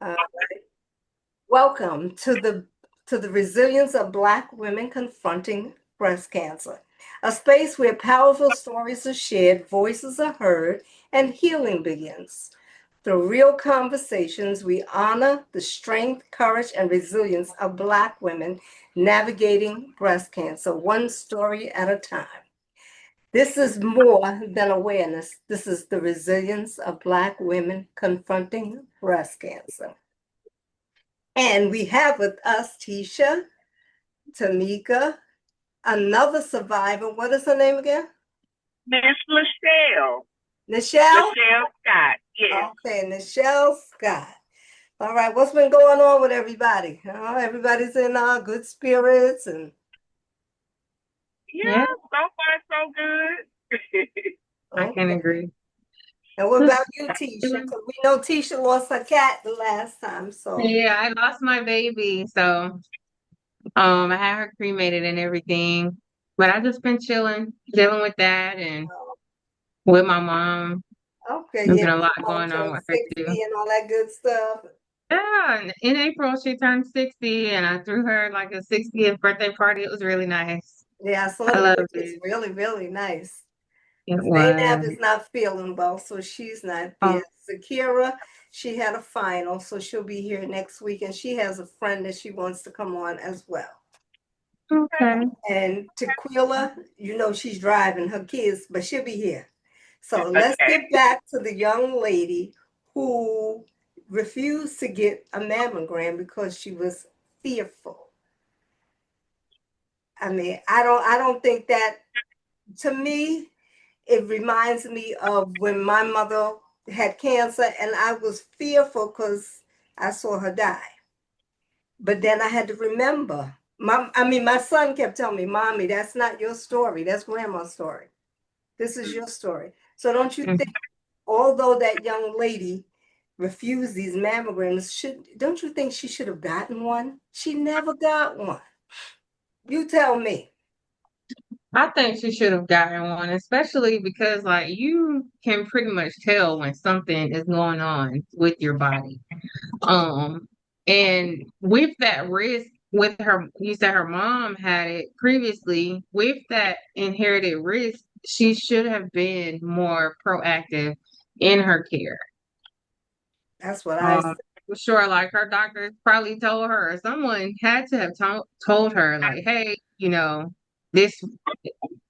Uh, Welcome to the resilience of Black women confronting breast cancer, a space where powerful stories are shared, voices are heard, and healing begins. Through real conversations, we honor the strength, courage, and resilience of Black women navigating breast cancer, one story at a time. This is more than awareness. This is the resilience of Black women confronting breast cancer. And we have with us Tisha, Tamika, another survivor. What is her name again? Miss Lachelle. Nichelle? Lachelle Scott. Yes. Okay, Nichelle Scott. All right, what's been going on with everybody? Everybody's in good spirits and Yeah, Yeah, so far so good. I can okay. agree. And what about Just you, Tisha? feeling- Because we know Tisha lost her cat the last time, so yeah, I lost my baby, so I had her cremated and everything. But I just been dealing with that and with my mom. okay, There's yeah, been a 'cause lot your mom going on turned with her too. 60 and all that good stuff. Yeah, and in April she turned 60 and I threw her like a 60th birthday party. It was really nice. Yeah, I saw I the loved pictures. it. Really, really nice. It Zainab was. is not feeling well, so she's not there. Oh, Zakira, she had a final, so she'll be here next week, and she has a friend that she wants to come on as well. okay. And Tequila, she's driving her kids, but she'll be here. So let's Okay. get back to the young lady who refused to get a mammogram because she was fearful. I mean, I don't think that, to me, it reminds me of when my mother had cancer and I was fearful because I saw her die. But then I had to remember. My son kept telling me, Mommy, that's not your story. That's grandma's story. This is your story. So don't you think, although that young lady refused these mammograms, don't you think she should have gotten one? She never got one. You tell me. I think she should have gotten one, especially because like you can pretty much tell when something is going on with your body. Um, and with that risk, with her, you said her mom had it previously. With that inherited risk, she should have been more proactive in her care. That's what I Um, said. for sure, like her doctor probably told her, or someone had to have told her, like, hey, this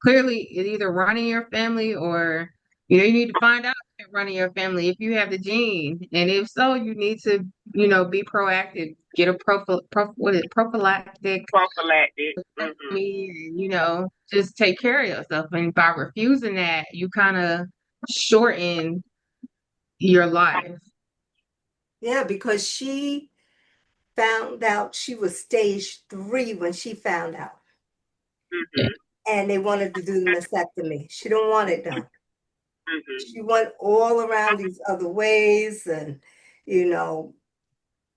clearly is either running your family or you need to find out if it's running your family if you have the gene. And if so, you need to, be proactive, get a what is it, prophylactic, Prophylactic. Mm-hmm. just take care of yourself. And by refusing that, you kind of shorten your life. Yeah, because she found out she was stage 3 when she found out. Mm-hmm. And they wanted to do the mastectomy. She didn't want it done. Mm-hmm. She went all around these other ways and you know,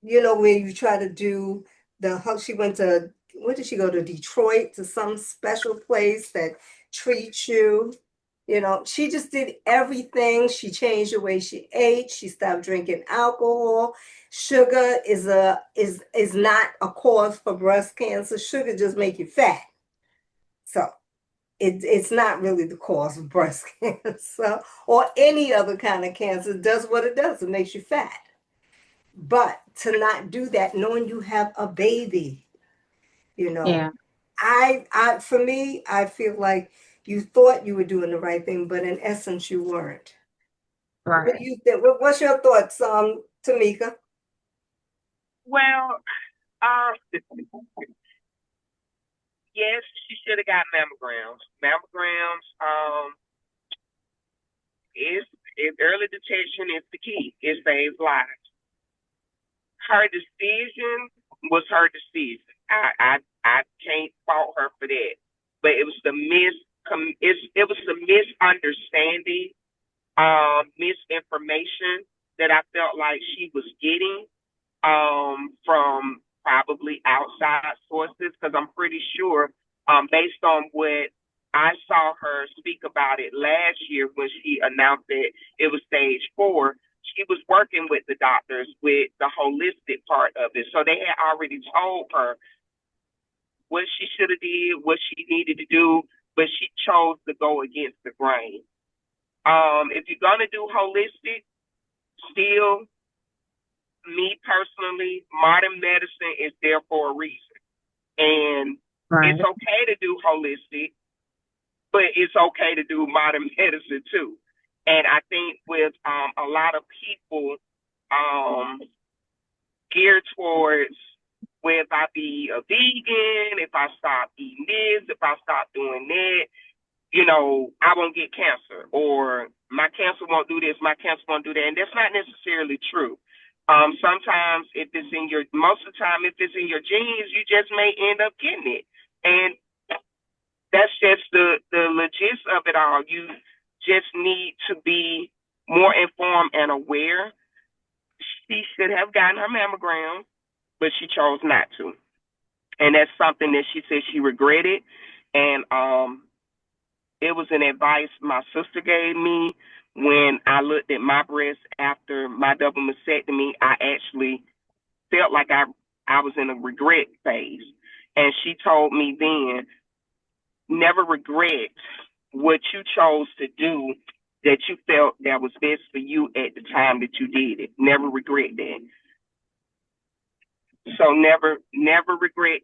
where you try to do she went to, where did she go, to Detroit, to some special place that treats you. She just did everything. She changed the way she ate. She stopped drinking alcohol. Sugar is not a cause for breast cancer. Sugar just make you fat. So it's not really the cause of breast cancer or any other kind of cancer. It does what it does. It makes you fat. But to not do that, knowing you have a baby, you know, Yeah, for me, I feel like you thought you were doing the right thing, but in essence, you weren't. What do right. you think? What's your thoughts, Tamika? Well, um, yes, she should have got mammograms. Mammograms, is early detection is the key. It saves lives. Her decision was her decision. I can't fault her for that. But it was it was the misunderstanding, misinformation that I felt like she was getting from probably outside sources because I'm pretty sure, based on what I saw her speak about it last year when she announced that it was stage 4, she was working with the doctors with the holistic part of it. So they had already told her what she should have did, what she needed to do, but she chose to go against the grain. If you're gonna do holistic, still, me personally, modern medicine is there for a reason. And Right. it's okay to do holistic, but it's okay to do modern medicine too. And I think with a lot of people geared towards whether I be a vegan, if I stop eating this, if I stop doing that, I won't get cancer, or my cancer won't do this, my cancer won't do that. And that's not necessarily true. Sometimes most of the time, if it's in your genes, you just may end up getting it. And that's just the legit of it all. You just need to be more informed and aware. She should have gotten her mammogram, but she chose not to. And that's something that she said she regretted. And it was an advice my sister gave me when I looked at my breast after my double mastectomy. I actually felt like I was in a regret phase. And she told me then, never regret what you chose to do that you felt that was best for you at the time that you did it. Never regret that. So never regret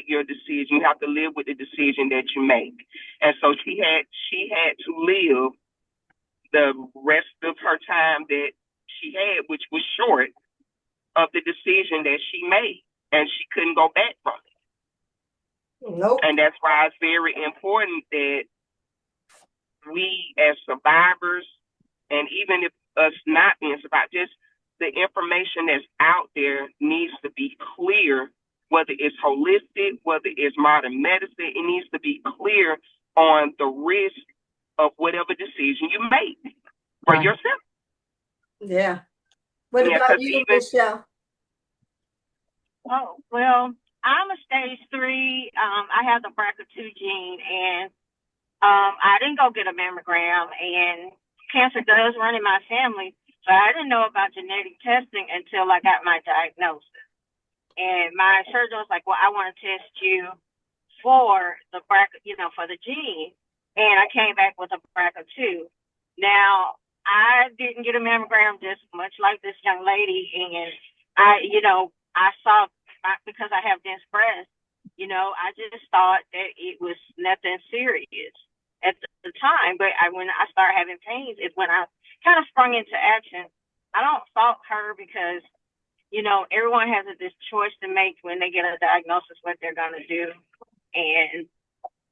your decision. You have to live with the decision that you make. And so she had to live the rest of her time that she had, which was short, of the decision that she made, and she couldn't go back from it. Nope. And that's why it's very important that we as survivors, and even if us not being survivors, just the information that's out there needs to be clear, whether it's holistic, whether it's modern medicine, it needs to be clear on the risk of whatever decision you make for yourself. Yeah. What about you, Michelle? Oh, well, I'm a stage 3. I have the BRCA2 gene, and I didn't go get a mammogram, and cancer does run in my family, but I didn't know about genetic testing until I got my diagnosis. And my surgeon was like, well, I want to test you for the BRCA, for the gene. And I came back with a BRCA2. Now, I didn't get a mammogram, just much like this young lady. And I saw, because I have dense breast, I just thought that it was nothing serious at the time. But when I started having pains is when I kind of sprung into action. I don't fault her because, everyone has this choice to make when they get a diagnosis, what they're going to do. And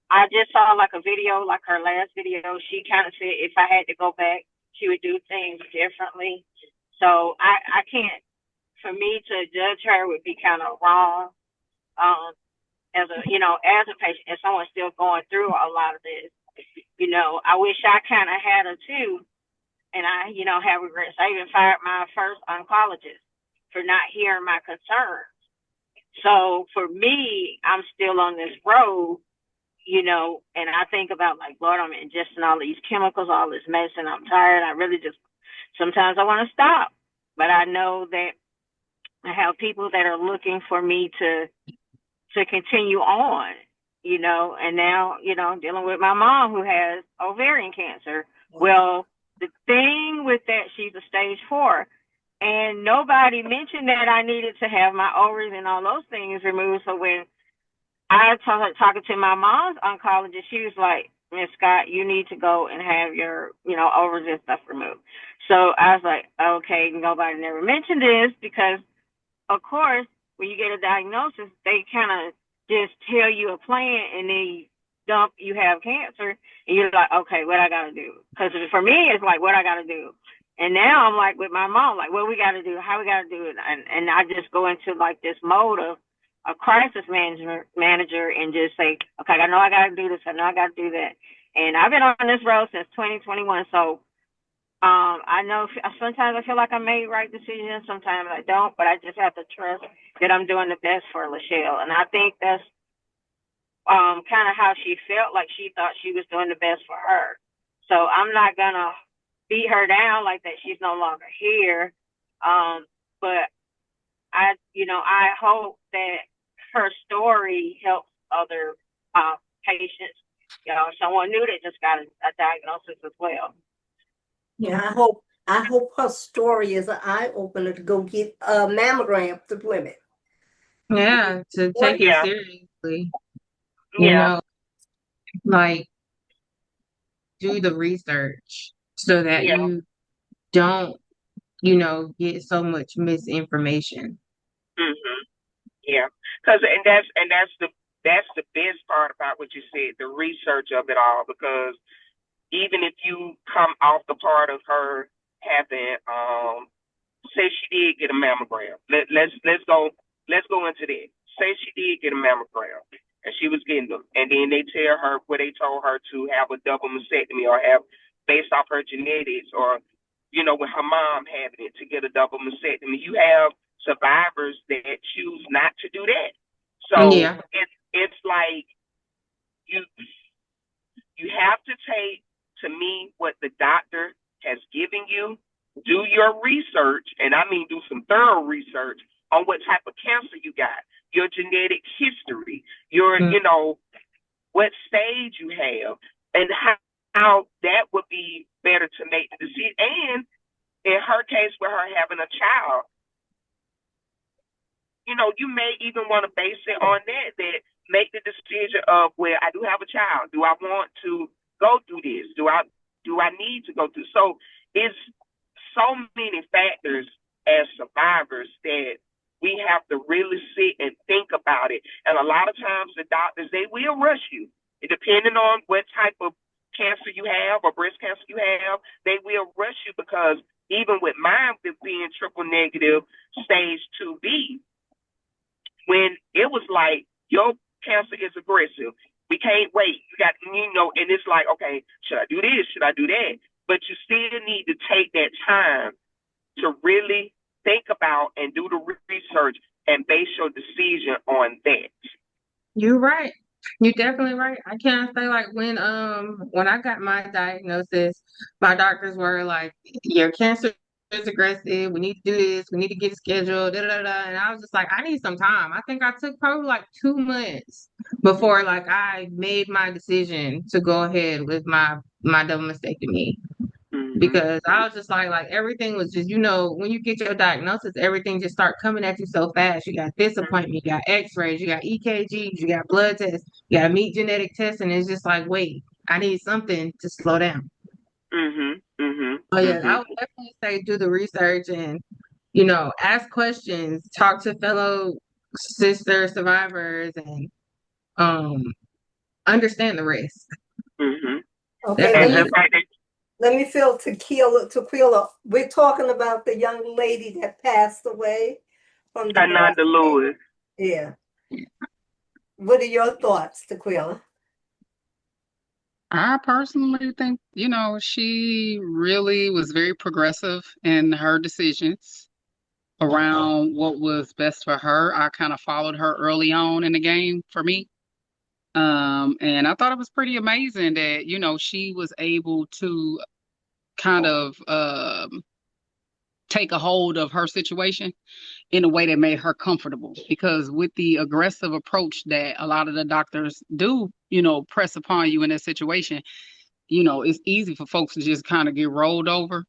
I just saw like a video, like her last video. She kind of said if I had to go back, she would do things differently. So I can't, for me to judge her would be kind of wrong. As a patient, and someone still going through a lot of this, I wish I kind of had her too. And I, have regrets. I even fired my first oncologist for not hearing my concerns. So for me, I'm still on this road, and I think about like, Lord, I'm ingesting all these chemicals, all this medicine. I'm tired. I really sometimes I want to stop, but I know that I have people that are looking for me to continue on, and now, dealing with my mom who has ovarian cancer. Well, the thing with that, she's a stage 4, and nobody mentioned that I needed to have my ovaries and all those things removed. So when I talking to my mom's oncologist, she was like, Miss Scott, you need to go and have your, ovaries and stuff removed. So I was like, okay, nobody never mentioned this because, of course, when you get a diagnosis, they kind of just tell you a plan and then you have cancer and you're like, okay, what I got to do? Because for me, it's like, what I got to do? And now I'm like with my mom, like, what we got to do? How we got to do it? And I just go into like this mode of a crisis manager and just say, okay, I know I got to do this. I know I got to do that. And I've been on this road since 2021. So I know sometimes I feel like I made right decisions. Sometimes I don't, but I just have to trust that I'm doing the best for Lachelle. And I think that's kind of how she felt, like she thought she was doing the best for her. So I'm not going to beat her down like that. She's no longer here. But I hope that her story helps other patients. Someone new that just got a diagnosis as well. Yeah, I hope her story is an eye opener to go get a mammogram to Plymouth. Yeah, to What? take it Yeah, seriously, you yeah. know, like do the research so that Yeah. you don't, get so much misinformation. Mhm. Yeah. Because and that's the best part about what you said, the research of it all. Because even if you come off the part of her having, say she did get a mammogram. Let's go into that. Say she did get a mammogram and she was getting them, and then they tell her where they told her to have a double mastectomy or have based off her genetics or with her mom having it to get a double mastectomy. You have survivors that choose not to do that. So Yeah, it's like you you have to take, to me, what the doctor has given you, do your research, and I mean do some thorough research on what type of cancer you got, your genetic history, your, mm, what stage you have, and how that would be better to make the decision. And in her case, with her having a child, you may even want to base it on that make the decision of, well, I do have a child. Do I want to go through this? Do I need to go through? So it's so many factors as survivors that we have to really sit and think about it. And a lot of times the doctors, they will rush you. Depending on what type of cancer you have or breast cancer you have, they will rush you because even with mine being triple negative stage 2B, when it was like your cancer is aggressive. We can't wait. You got, and it's like, okay, should I do this? Should I do that? But you still need to take that time to really think about and do the research and base your decision on that. you're right. You're definitely right. I can't say like when I got my diagnosis, my doctors were like, your cancer is aggressive. We need to do this. We need to get it scheduled. Da, da, da, da. And I was just like, I need some time. I think I took probably like 2 months before like I made my decision to go ahead with my double mastectomy. Mm-hmm. Because I was just like everything was just, when you get your diagnosis, everything just start coming at you so fast. You got this appointment, you got X-rays, you got EKGs, you got blood tests, you got meat genetic tests, and it's just like, wait, I need something to slow down. Mm-hmm. Oh Mm-hmm. yeah, I Mm-hmm. would definitely say do the research and ask questions, talk to fellow sister survivors, and um understand the risk. Mm-hmm. Okay, And let Definitely. me just like that, let me feel Tequila. We're talking about the young lady that passed away from the breast Ananda cancer. Lewis. Yeah. What are your thoughts, Tequila? I personally think, she really was very progressive in her decisions around what was best for her. I kind of followed her early on in the game for me. And I thought it was pretty amazing that, she was able to kind of take a hold of her situation in a way that made her comfortable. Because with the aggressive approach that a lot of the doctors do, press upon you in that situation, it's easy for folks to just kind of get rolled over.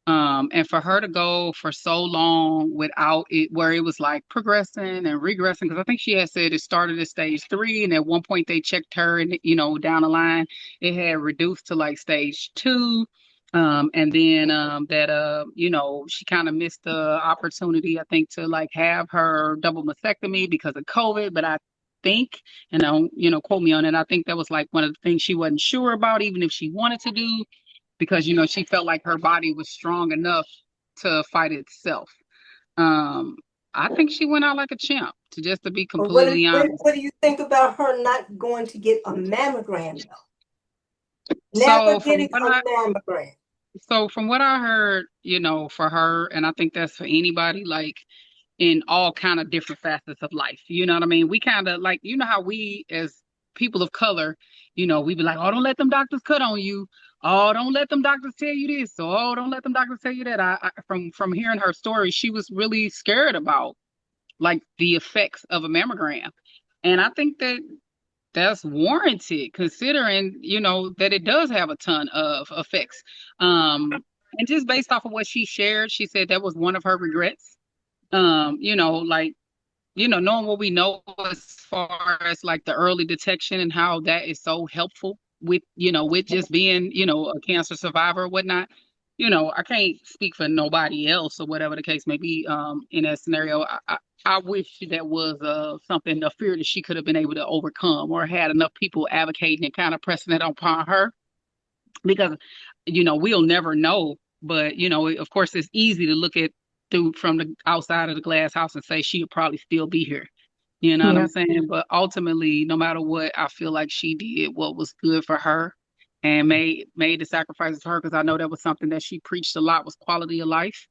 And for her to go for so long without it, where it was like progressing and regressing, because I think she had said it started at stage 3, and at one point they checked her, and down the line it had reduced to like stage 2. And then that she kind of missed the opportunity, I think, to like have her double mastectomy because of COVID. But I think, and don't quote me on it, I think that was like one of the things she wasn't sure about, even if she wanted to do, because she felt like her body was strong enough to fight itself. Um, I think she went out like a champ, to be But what do, completely what, honest. what do you think about her not going to get a mammogram though? Never So getting a mammogram. from what I heard, for her, and I think that's for anybody, like in all kind of different facets of life. You know what I mean? We kind of like, how we as people of color, we be like, oh, don't let them doctors cut on you. Oh, don't let them doctors tell you this. Oh, don't let them doctors tell you that. From hearing her story, she was really scared about like the effects of a mammogram. And I think that that's warranted considering, that it does have a ton of effects. And just based off of what she shared, she said that was one of her regrets. Like, knowing what we know as far as like the early detection and how that is so helpful with just being, a cancer survivor or whatnot. I can't speak for nobody else or whatever the case may be, in that scenario. I wish that was something, a fear that she could have been able to overcome or had enough people advocating and kind of pressing it upon her because, we'll never know. But, of course, it's easy to look at through from the outside of the glass house and say she'll probably still be here. You know what Yeah. I'm saying? But ultimately, no matter what, I feel like she did what was good for her and made the sacrifices for her because I know that was something that she preached a lot was quality of life.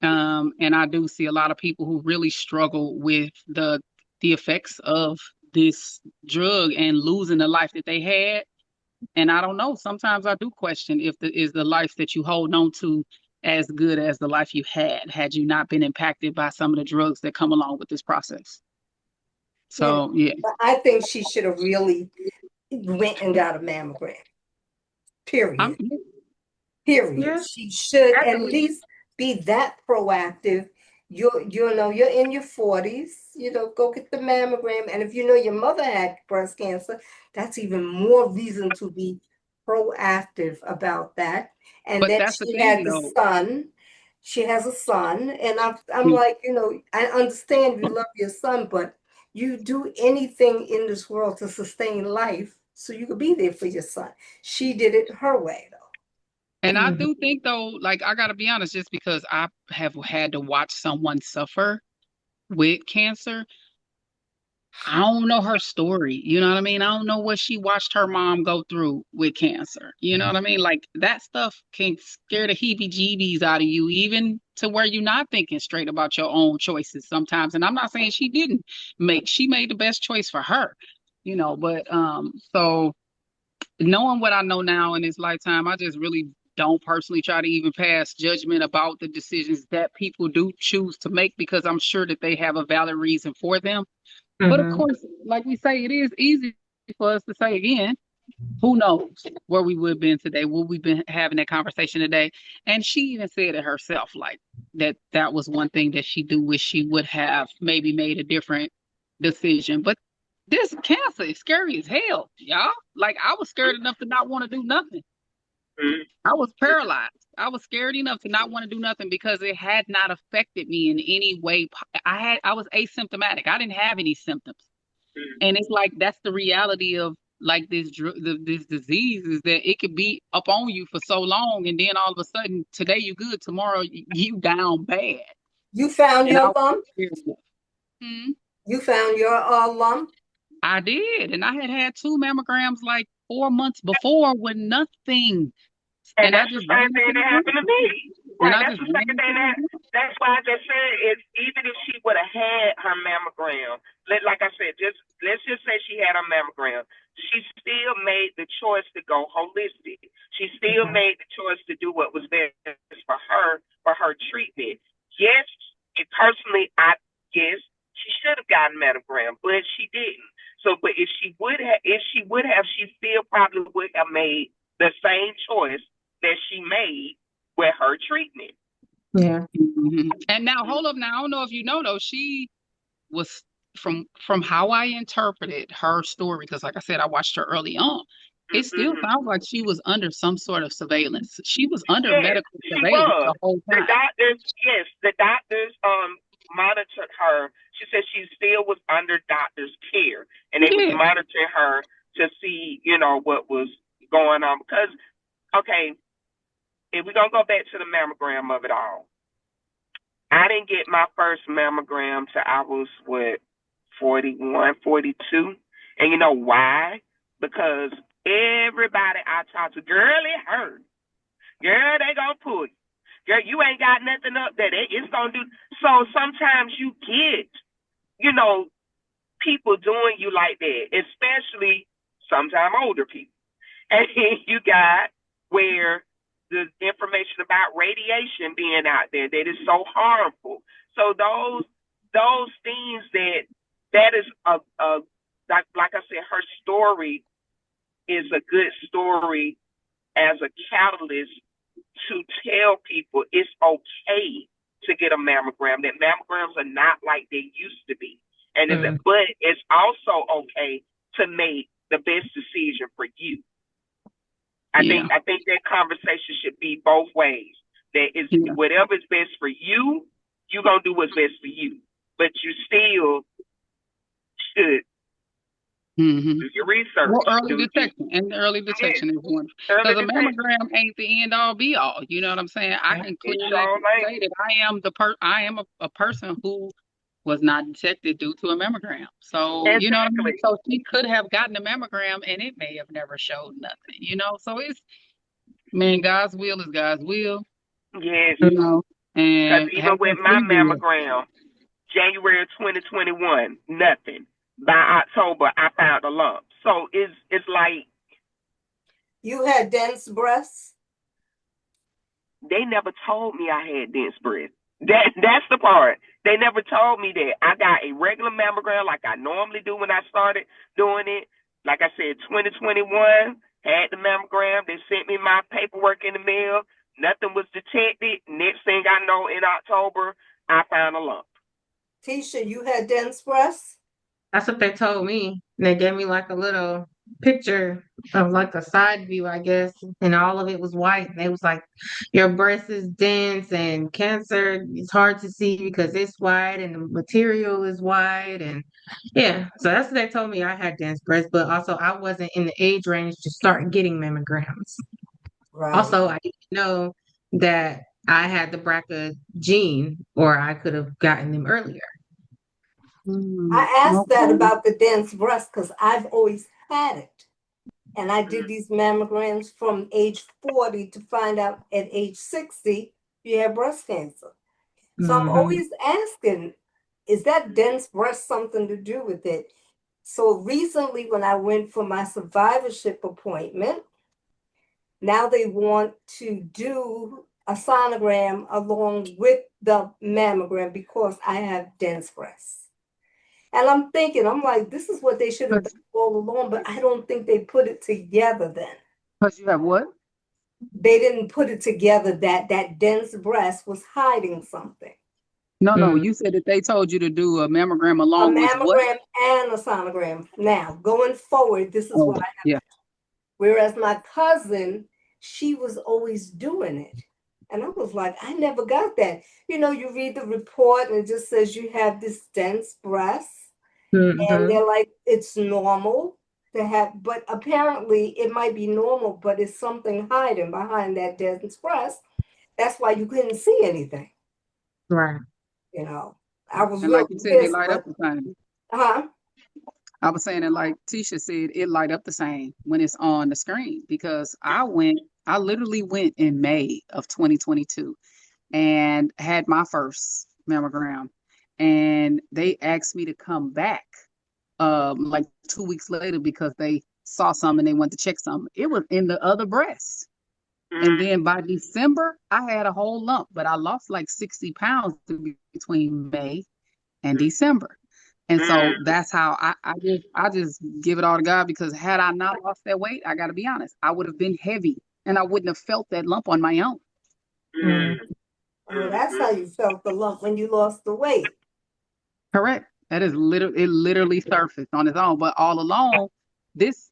And I do see a lot of people who really struggle with the effects of this drug and losing the life that they had. And I don't know. Sometimes I do question if is the life that you hold on to as good as the life you had you not been impacted by some of the drugs that come along with this process. Yeah, So yeah, but I think she should have really went and got a mammogram. I'm Period. Period. Yeah. She should I at think least be that proactive. You're in your 40s, go get the mammogram. And if you know your mother had breast cancer, that's even more reason to be proactive about that. And but then that's the she thing had the though. son. She has a son. And I'm like, I understand you love your son, but you do anything in this world to sustain life so you could be there for your son. She did it her way, though. And I Mhm. do think though, like I gotta be honest, just because I have had to watch someone suffer with cancer, I don't know her story. You know what I mean? I don't know what she watched her mom go through with cancer. You know what I mean? Like that stuff can scare the heebie-jeebies out of you, even to where you're not thinking straight about your own choices sometimes. And I'm not saying she made the best choice for her, but so knowing what I know now in this lifetime, I just really don't personally try to even pass judgment about the decisions that people do choose to make because I'm sure that they have a valid reason for them. But of Mhm. course, like we say, it is easy for us to say again, who knows where we would have been today? Would we been having that conversation today? And she even said it herself, like that was one thing that she do wish she would have maybe made a different decision. But this cancer is scary as hell, y'all. Like I was scared enough to not want to do nothing. Mm-hmm. I was paralyzed. I was scared enough to not want to do nothing because it had not affected me in any way. I was asymptomatic. I didn't have any symptoms. And it's like that's the reality of like this disease is that it could be up on you for so long, and then all of a sudden today you good, tomorrow you down bad. You found And I your was lump? scared. Hmm. You found your lump? I did, and I had two mammograms like 4 months before with nothing, And and I that's the just same ran thing to the that group, happened to me. and Right. I That's just the ran second to thing the that group. that's why I just said is even if she would have had her mammogram, like I said, just let's just say she had her mammogram, she still made the choice to go holistic. She still made the choice to do what was best for her treatment. Yes, and personally, yes, she should have gotten mammogram, but she didn't. So, but if she would have, she still probably would have made the same choice that she made with her treatment. Yeah. Mhm. And now hold up, now I don't know if you know though, she was from how I interpreted her story, because like I said, I watched her early on. It still Mm-hmm. sounds like she was under some sort of surveillance. She was under Yes, medical she surveillance was. the whole The time. doctors, yes, the doctors monitored her. She said she still was under doctor's care, and they was Yeah. monitoring her to see, what was going on. Because, okay, if we're gonna go back to the mammogram of it all, I didn't get my first mammogram till I was what 41, 42. And you know why? Because everybody I talked to, girl, it hurt. Girl, they gonna pull you. Girl, you ain't got nothing up there. It's gonna do. So sometimes you get, you know, people doing you like that, especially sometimes older people. And you got where the information about radiation being out there that is so harmful. So those things that is a like I said, her story is a good story as a catalyst to tell people it's okay to get a mammogram, that mammograms are not like they used to be. And but it's also okay to make the best decision for you. I think that conversation should be both ways. That is whatever is best for you, you're gonna do what's best for you. But you still should do your research. Well, early detection is wonderful. Because a mammogram ain't the end all be all. You know what I'm saying? I can clearly say that I am a person who was not detected due to a mammogram. So you know what I mean? So she could have gotten a mammogram and it may have never showed nothing. You know, so it's God's will is God's will. Yes. You know, and even with my mammogram, January 2021, nothing. By October, I found a lump. So it's like, you had dense breasts. They never told me I had dense breasts. That's the part. They never told me that. I got a regular mammogram like I normally do when I started doing it. Like I said, 2021, had the mammogram. They sent me my paperwork in the mail. Nothing was detected. Next thing I know, in October, I found a lump. Tisha, you had dense breasts? That's what they told me. They gave me like a little picture of like a side view, I guess, and all of it was white. And they was like, your breast is dense and cancer is hard to see because it's white and the material is white. And yeah, so that's what they told me. I had dense breasts, but also I wasn't in the age range to start getting mammograms. Right. Also, I didn't know that I had the BRCA gene, or I could have gotten them earlier. I asked that about the dense breast because I've always had it. And I did these mammograms from age 40 to find out at age 60 you have breast cancer. So I'm always asking, is that dense breast something to do with it? So recently when I went for my survivorship appointment, now they want to do a sonogram along with the mammogram because I have dense breasts. And I'm thinking, I'm like, this is what they should have done all along, but I don't think they put it together then. Because you have what? They didn't put it together that dense breast was hiding something. No, you said that they told you to do a mammogram along with what? A mammogram and a sonogram. Now, going forward, this is what I have. Yeah. Whereas my cousin, she was always doing it. And I was like, I never got that. You know, you read the report and it just says you have this dense breast. And they're like, it's normal to have, but apparently it might be normal, but it's something hiding behind that dense breast. That's why you couldn't see anything. Right. You know, I was and real like you said, pissed, they light up the same. I was saying that, like Tisha said, it light up the same when it's on the screen because I literally went in May of 2022 and had my first mammogram, and they asked me to come back like 2 weeks later because they saw something and they wanted to check something. It was in the other breast. And then by December, I had a whole lump, but I lost like 60 pounds between May and December. And so that's how I just give it all to God, because had I not lost that weight, I got to be honest, I would have been heavy and I wouldn't have felt that lump on my own. Well, that's how you felt the lump when you lost the weight. Correct. That is literally surfaced on its own. But all along, this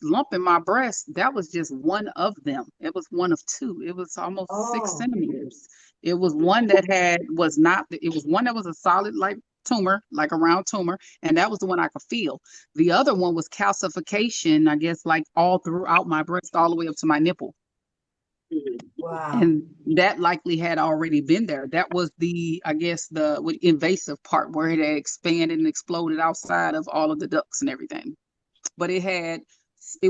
lump in my breast, that was just one of them. It was one of two. It was almost 6 centimeters. It was one that was a solid like tumor, like a round tumor, and that was the one I could feel. The other one was calcification, I guess, like all throughout my breast, all the way up to my nipple. Wow. And that likely had already been there. That was the invasive part where it had expanded and exploded outside of all of the ducts and everything. But it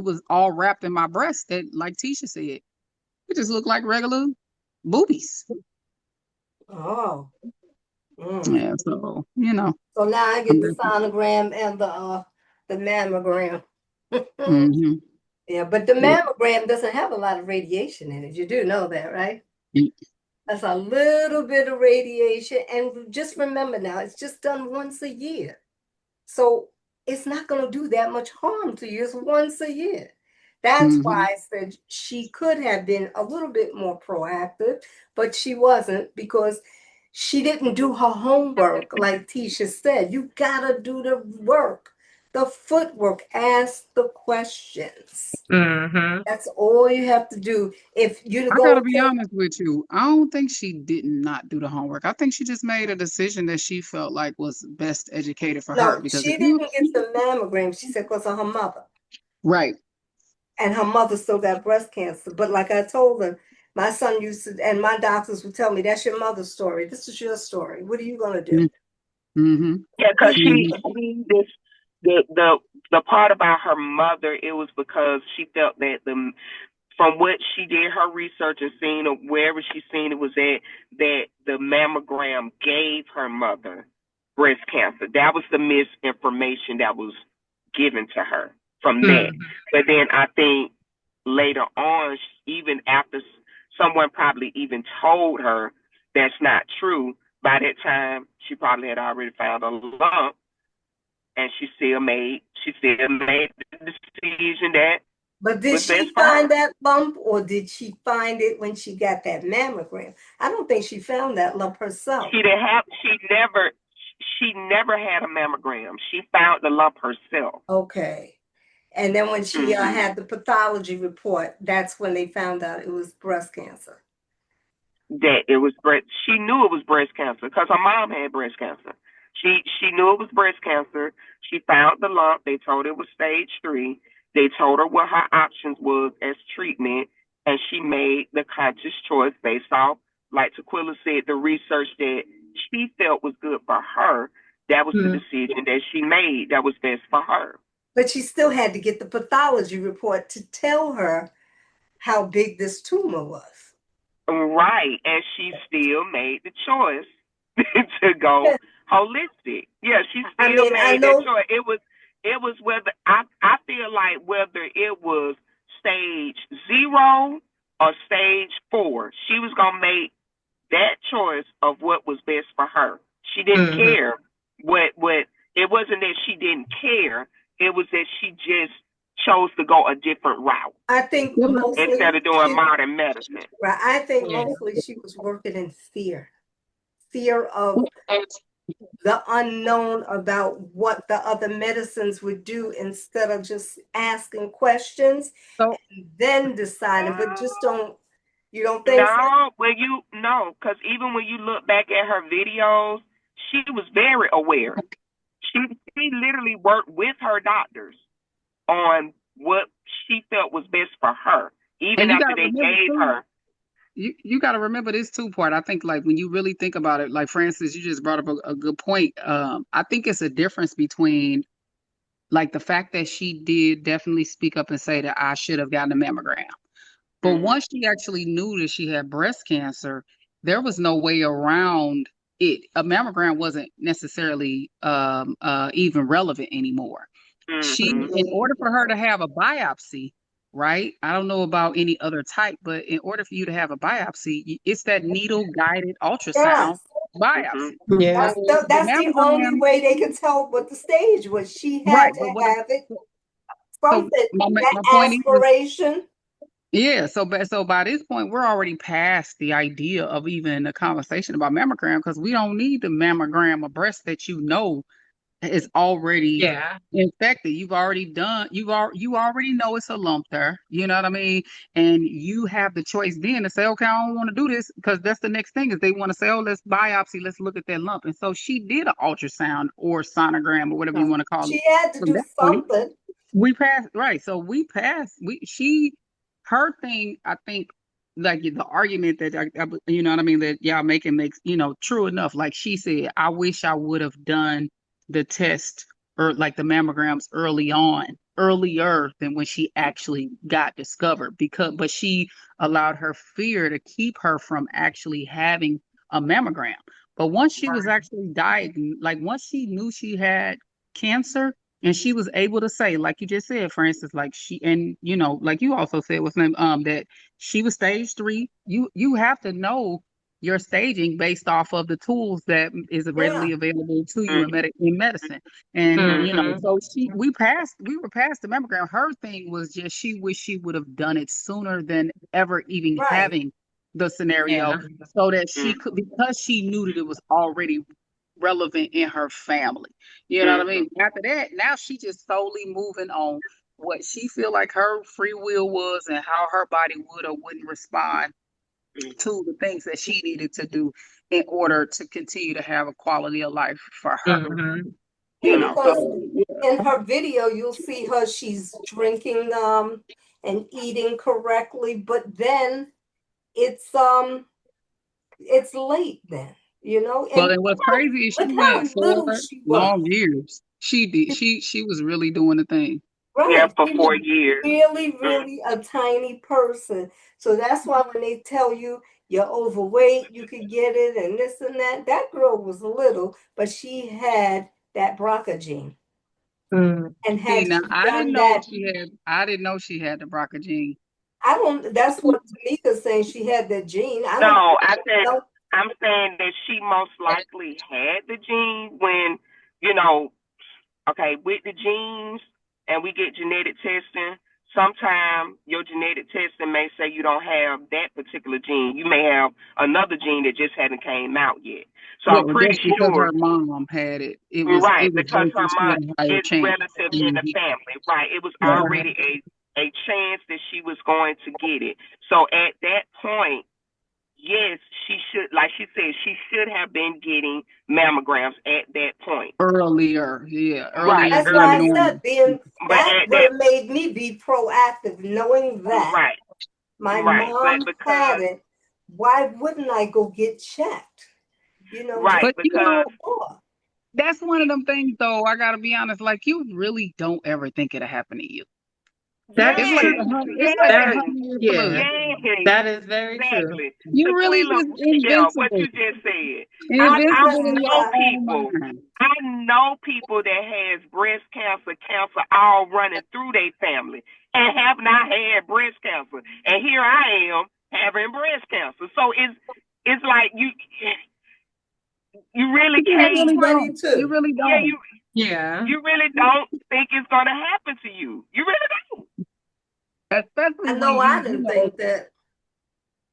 was all wrapped in my breast that, like Tisha said, it just looked like regular boobies. Oh. Mm. Yeah, so you know, So now I I'm get the sonogram and the mammogram. mm-hmm. Yeah, but the Yeah. mammogram doesn't have a lot of radiation in it. You do know that, right? Mm, That's a little bit of radiation. And just remember now, it's just done once a year. So it's not going to do that much harm to you. It's once a year. That's mm-hmm. why I said she could have been a little bit more proactive, but she wasn't because she didn't do her homework, like Tisha said. You got to do the work, the footwork, ask the questions. Mm-hmm. That's all you have to do. If you I gotta go be take, honest with you. I don't think she did not do the homework. I think she just made a decision that she felt like was best educated for her. no, Because if she you, didn't get the mammogram, she said, because of her mother. right, And her mother still got breast cancer. But like I told her, my son used to, and my doctors would tell me, that's your mother's story. This is your story. What are you going to do? mm-hmm. Yeah, What because are you Mm-hmm. she this the part about her mother, it was because she felt that the from what she did her research and seen or wherever she seen it was at that the mammogram gave her mother breast cancer. That was the misinformation that was given to her from that. Mm-hmm. But then I think later on, even after someone probably even told her that's not true, by that time she probably had already found a lump, and she still made the decision that But did was best she for find her. that lump or did she find it when she got that mammogram? I don't think she found that lump herself. She didn't have. She never had a mammogram. She found the lump herself. Okay. And then when she Hmm. had the pathology report, that's when they found out it was breast cancer. That it was breast. She knew it was breast cancer because her mom had breast cancer. She knew it was breast cancer. She found the lump. They told her it was stage 3. They told her what her options was as treatment, and she made the conscious choice based off, like Tequila said, the research that she felt was good for her. That was the Mm-hmm. decision that she made. That was best for her. But she still had to get the pathology report to tell her how big this tumor was. Right, and she still made the choice to go holistic. Yeah, she I still mean, I made that know, choice. It was whether I feel like whether it was stage 0 or stage 4, she was gonna make that choice of what was best for her. She didn't Mm-hmm. care what it wasn't that she didn't care, it was that she just chose to go a different route I think Well, mostly instead of doing she, modern medicine. right, I think Yeah. mostly she was working in fear, fear of the unknown about what the other medicines would do instead of just asking questions so and then deciding, but just don't, you don't think so? No, because even when you look back at her videos, she was very aware. She literally worked with her doctors on what she felt was best for her, even and you after gotta they remember gave too. her. You got to remember this too part. I think like when you really think about it, like Francis, you just brought up a good point. I think it's a difference between like the fact that she did definitely speak up and say that I should have gotten a mammogram. But Mm, once she actually knew that she had breast cancer, there was no way around it. A mammogram wasn't necessarily even relevant anymore. mm-hmm. She, in order for her to have a biopsy, right? I don't know about any other type, but in order for you to have a biopsy, it's that needle guided ultrasound Yes. Mm-hmm. biopsy. Yeah. So the That's the only mammogram, way they could tell what the stage was. She had right? to But what? have it, So something, that my point is, aspiration. yeah. So by this point, we're already past the idea of even a conversation about mammogram because we don't need the mammogram of breast that you know is already Yeah. infected. You already know it's a lump there. You know what I mean? And you have the choice then to say, okay, I don't want to do this because that's the next thing is they want to say, oh, let's biopsy, let's look at that lump. And so she did an ultrasound or sonogram or whatever you No, want to call it. she had to From do that point, something. we passed right. So we passed. We she her thing. I think like the argument that you know what I mean that y'all making makes true enough. Like she said, I wish I would have done the test or like the mammograms earlier than when she actually got discovered but she allowed her fear to keep her from actually having a mammogram. But once she was actually diagnosed, like once she knew she had cancer, and she was able to say, like you just said, Francis, like she, and you know, like you also said, what's name, that she was stage 3. You have to know your staging based off of the tools that is Yeah. readily available to you Mm-hmm. in medicine. And you know, Mm-hmm. so we were past the mammogram. Her thing was just she wished she would have done it sooner than ever even Right. having the scenario, Yeah. so that she could, because she knew that it was already relevant in her family. You know what I Mm-hmm. mean? After that, now she just solely moving on what she feel like her free will was, and how her body would or wouldn't respond to the things that she needed to do in order to continue to have a quality of life for her. Mm-hmm. You Yeah, know, because so yeah. in her video, you'll see her, she's drinking and eating correctly, but then it's it's late then, Well, and then what's crazy is look she how went little 4 she was. long years. She did. She was really doing the thing. Yeah, Right. for She was 4 years. really, Mm. really a tiny person. So that's why when they tell you you're overweight, you could get it and this and that. That girl was little, but she had that BRCA gene. Mm-hmm. And See, had now she done that, I didn't know she had the BRCA gene. I don't, that's what Tamika's saying. She had that gene. I don't No, I said know. I'm saying that she most likely had the gene when, you know, okay, with the genes and we get genetic testing, sometimes your genetic testing may say you don't have that particular gene. You may have another gene that just hadn't came out yet. So Yeah, I'm but pretty that's because sure, her mom had it. right, It was because her her that she mom had a higher is chance. relative in the Mhm. family. Right. It was Yeah. already a chance that she was going to get it. So at that point, yes, she should, like she said, she should have been getting mammograms at that point. Earlier, yeah, Right, earlier That's than why I early. said normal. But that at would that, have made me be proactive, knowing that right, my right. But mom had because, it. Why wouldn't I go get checked? right, Just But you know, because, before. that's one of them things, though. I gotta be honest. Like, you really don't ever think it'll happen to you. That's It's like yes, the true. honey. It's like the yes, That honey yeah, flood. yes, that is very true. exactly. You really Tequila, just yeah, what invincible, you just said. I invincible in your know Yeah. own people. mind. I know people that has breast cancer, cancer all running through their family and have not had breast cancer. And here I am having breast cancer. So it's like you really You can't, really don't. You 2022. really yeah, don't. Yeah. you really don't think it's gonna happen to you. You really don't. Especially I when know I you didn't know, think that.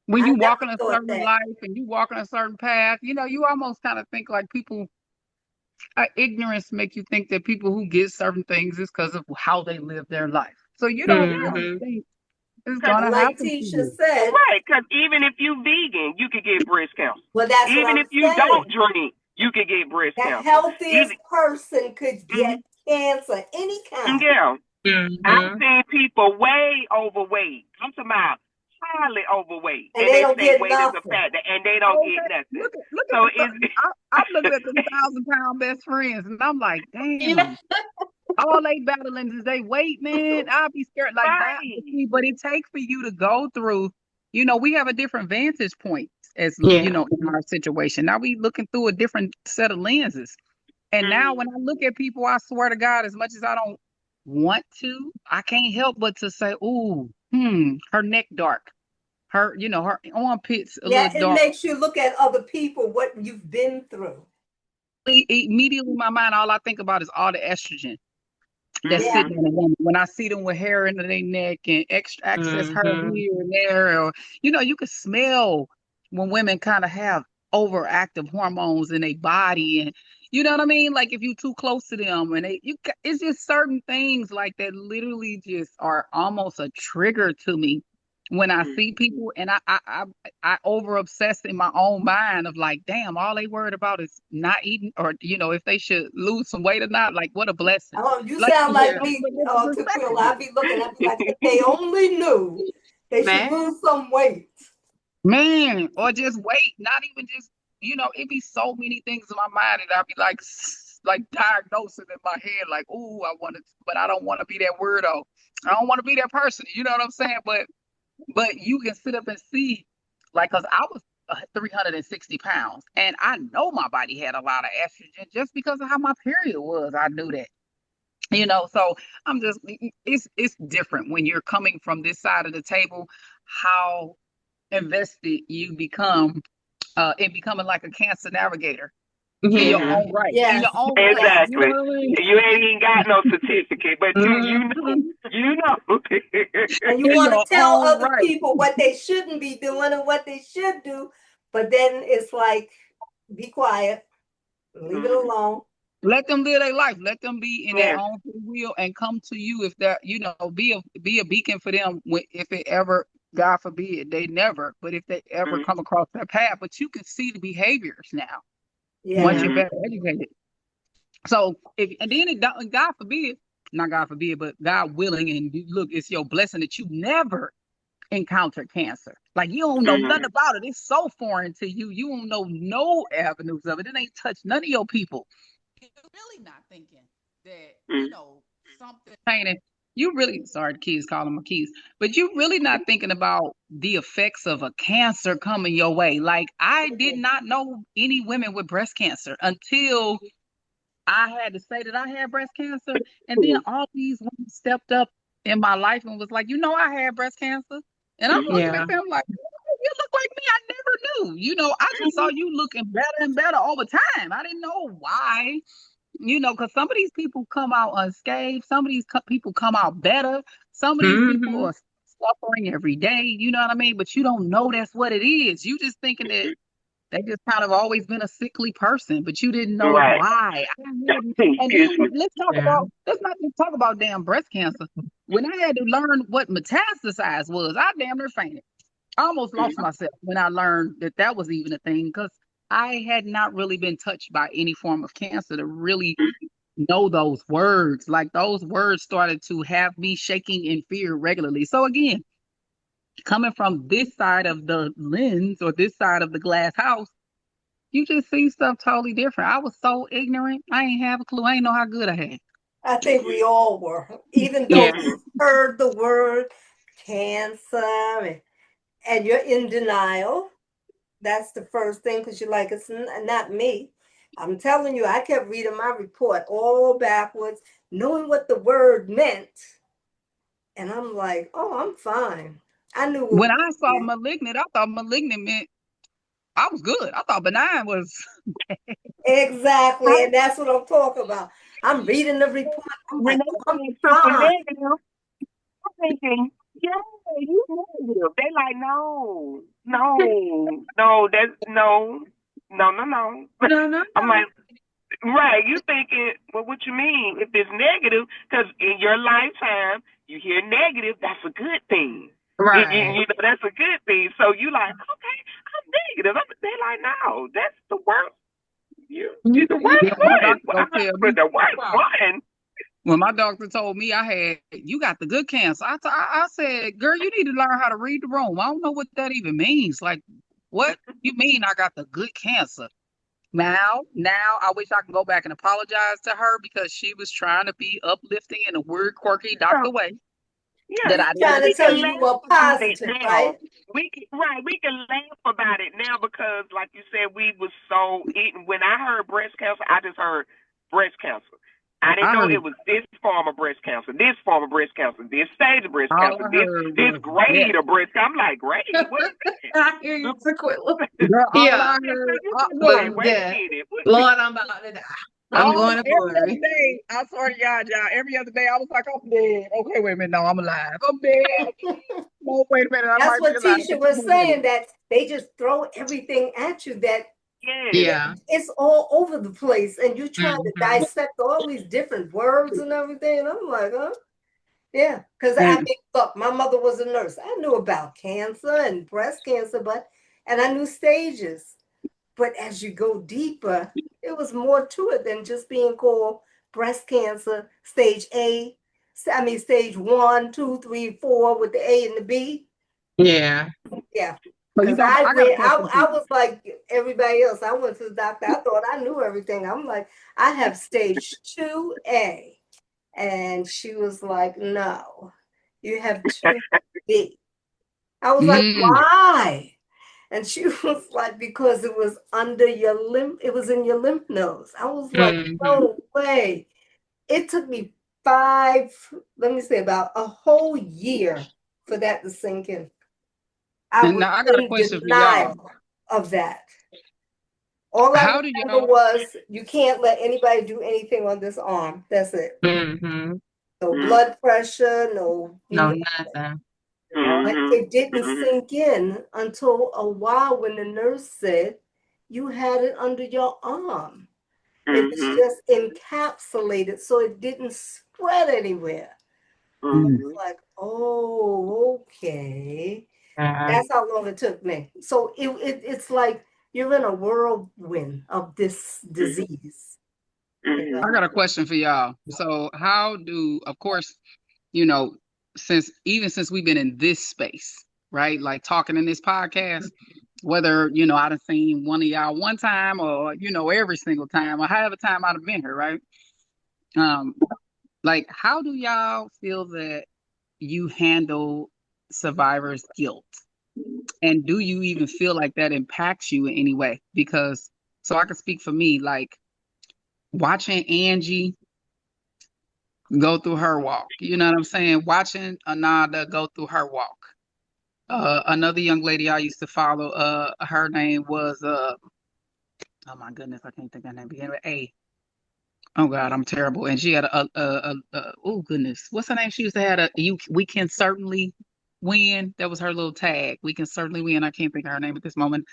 when I you never walk in a thought certain that. life and you walk in a certain path, you know, you almost kind of think like people, ignorance make you think that people who get certain things is because of how they live their life. So you don't really Mm-hmm. think it's Cause gonna Like happen to Tisha you. said, right, because even if you vegan, you could get breast cancer. well, that's what Even I'm if you saying. don't drink, you could get breast The cancer. healthiest Even person could get mm, cancer, any kind. yeah, I've Mm-hmm. seen people way overweight. I'm talking about highly overweight, And and they they don't say get weight is a nothing. factor, and they don't get Okay, nothing. look at So it's I'm looking at the 1,000 pound best friends, and I'm like, Yeah. damn. All they battling is they weight, man. I'll be scared like that. But right. see, but it takes for you to go through, we have a different vantage point as Yeah. in our situation. Now we looking through a different set of lenses. And now when I Mm-hmm. look at people, I swear to God, as much as I don't want to, I can't help but to say, ooh, her neck dark. Her armpits a Yeah, little it dark. makes you look at other people, what you've been through. Immediately in my mind, all I think about is all the estrogen that's Yeah, Mm-hmm. sitting on a woman. When I see them with hair under their neck and extra excess hair Mm-hmm. here and there, or you can smell when women kind of have overactive hormones in their body, and you know what I mean. Like if you too close to them, and it's just certain things like that. Literally, just are almost a trigger to me when I see people, and I over obsess in my own mind of like, damn, all they worried about is not eating, or if they should lose some weight or not. Like, what a blessing. oh, you Like, sound like Yeah. don't me, forget the Tequila. perspective. I'd be like, if they only knew they should Man. lose some weight. Man, or just wait, not even just, it be so many things in my mind, and I'll be like diagnosing in my head, like, oh, but I don't want to be that weirdo. I don't want to be that person. You know what I'm saying? But you can sit up and see, like, cause 360 pounds. And I know my body had a lot of estrogen just because of how my period was. I knew that. So I'm just it's different when you're coming from this side of the table, how invested you become in becoming like a cancer navigator in your Yeah. own right. In your Yes, own right. yes. You know Exactly. what I mean? You ain't even got no certificate, but Mhm. you know. And you In want to your tell own other right. people what they shouldn't be doing and what they should do, but then it's like, be quiet, leave it Mhm. alone. Let them live their life. Let them be in their Yes. own free will and come to you if that, be a beacon for them if it ever, God forbid, they never, but if they ever Mhm. come across that path. But you can see the behaviors now once Yeah. you're Mhm. better educated. So and then God forbid, not God forbid, but God willing, and look, it's your blessing that you never encountered cancer. Like you don't know nothing Mhm. about it. It's so foreign to you. You don't know no avenues of it. It ain't touched none of your people. You're really not thinking that, Mhm. something painting. You really, sorry, the kids calling my keys, but you really not thinking about the effects of a cancer coming your way. Like I did not know any women with breast cancer until I had to say that I had breast cancer. And then all these women stepped up in my life and was like, I had breast cancer. And I'm Mhm. looking at Yeah. them like, you look like me. I never knew. I just saw you looking better and better over time. I didn't know why, because some of these people come out unscathed. Some of these people come out better. Some of these people Hmm. are suffering every day. You know what I mean? But you don't know that's what it is. You just thinking that they just kind of always been a sickly person, but you didn't know Right. why. And Excuse then me. Yeah. let's not just talk about damn breast cancer. When I had to learn what metastasized was, I damn near fainted. I almost lost Mhm. myself when I learned that that was even a thing because I had not really been touched by any form of cancer to really know those words. Like those words started to have me shaking in fear regularly. So again, coming from this side of the lens or this side of the glass house, you just see stuff totally different. I was so ignorant. I ain't have a clue. I ain't know how good I had. I think we all were, even though Yeah. you heard the word cancer and you're in denial. That's the first thing because you're like, it's not me. I'm telling you, I kept reading my report all backwards, knowing what the word meant. And I'm like, oh, I'm fine. I knew what When it I saw meant. malignant, I thought malignant meant I was good. I thought benign was. Exactly. And that's what I'm talking about. I'm reading the report. I'm When like, they oh, I'm say triple fine. negative, I'm thinking, yeah, you negative. They like, no, no, no, that's no, no, no, no. No, no, I'm no. like, right, you thinking, well, what you mean? If it's negative, because in your lifetime, you hear negative, that's a good thing. Right. That's a good thing. So you like, okay, I'm negative. They like, no, that's the worst. You, You're the you, Then worst my one. doctor I'm go not tell with me the worst one. when my doctor told me you got the good cancer. I said, girl, you need to learn how to read the room. I don't know what that even means. Like, what you mean I got the good cancer? Now I wish I could go back and apologize to her because she was trying to be uplifting in a weird, quirky doctor So, way yeah, that I Trying didn't to we tell can receive. you you laugh were about it positive, now. right? We can laugh about it now because, like you said, we was so eaten. When I heard breast cancer, I just heard breast cancer. I didn't I know heard it was this form of breast cancer, this form of breast cancer, this stage of breast all cancer, I this heard this was death. grade of breast cancer. I'm like, grade? What is I hear you, that? Sequilla. Girl, all I Yeah. So heard, you just like, Was look, wait a death. minute. What? Lord, I'm about to die. I'm all going to every other glory. day, I swear to God, y'all, every other day I was like, I'm dead. Okay, wait a minute, no, I'm alive. I'm dead. No, wait a minute, I That's might be what alive for Tisha two was more saying, minutes. that they just throw everything at you that Yes. Yeah. it's all over the place. And you're trying to Hmm. dissect all these different words and everything. And I'm like, huh? Yeah. Because I And mean, look, my mother was a nurse. I knew about cancer and breast cancer, and I knew stages. But as you go deeper, it was more to it than just being called breast cancer, stage A. I mean, stage 1, 2, 3, 4 with the A and the B. Yeah. Yeah. so Because I got a question for I you. was like everybody else. I went to the doctor. I thought I knew everything. I'm like, I have stage 2A. And she was like, no, you have 2B. I was like, Mm. why? And she was like, because it was under your lymph, it was in your lymph nodes. I was like, Mm-hmm. no way. It took me five, let me say about a whole year for that to sink in. I And was now I got a in question for y'all. denial of that. All I How do remember y'all was you can't let anybody do anything on this arm. That's it. Mm-hmm. No Mm, blood pressure, no, No, nothing. nothing. But mhm, it didn't mhm, sink in until a while when the nurse said you had it under your arm. It was mhm, just encapsulated so it didn't spread anywhere. Mm. mhm, Like, oh, okay. Yeah. That's how long it took me. So it's like you're in a whirlwind of this mhm, disease, you mhm, I know. got a question for y'all. So how do, of course, you know, since we've been in this space, right? Like talking in this podcast, whether, I'd have seen one of y'all one time or, every single time or however time I'd have been here, right? Um, like how do y'all feel that you handle survivor's guilt? And do you even feel like that impacts you in any way? Because so I can speak for me, like watching Angie go through her walk. You know what I'm saying? Watching Ananda go through her walk. Another young lady I used to follow, her name was oh my goodness, I can't think of her name. Began with A. Oh God, I'm terrible. And she had oh goodness, what's her name? She used to have we can certainly win. That was her little tag. We can certainly win. I can't think of her name at this moment.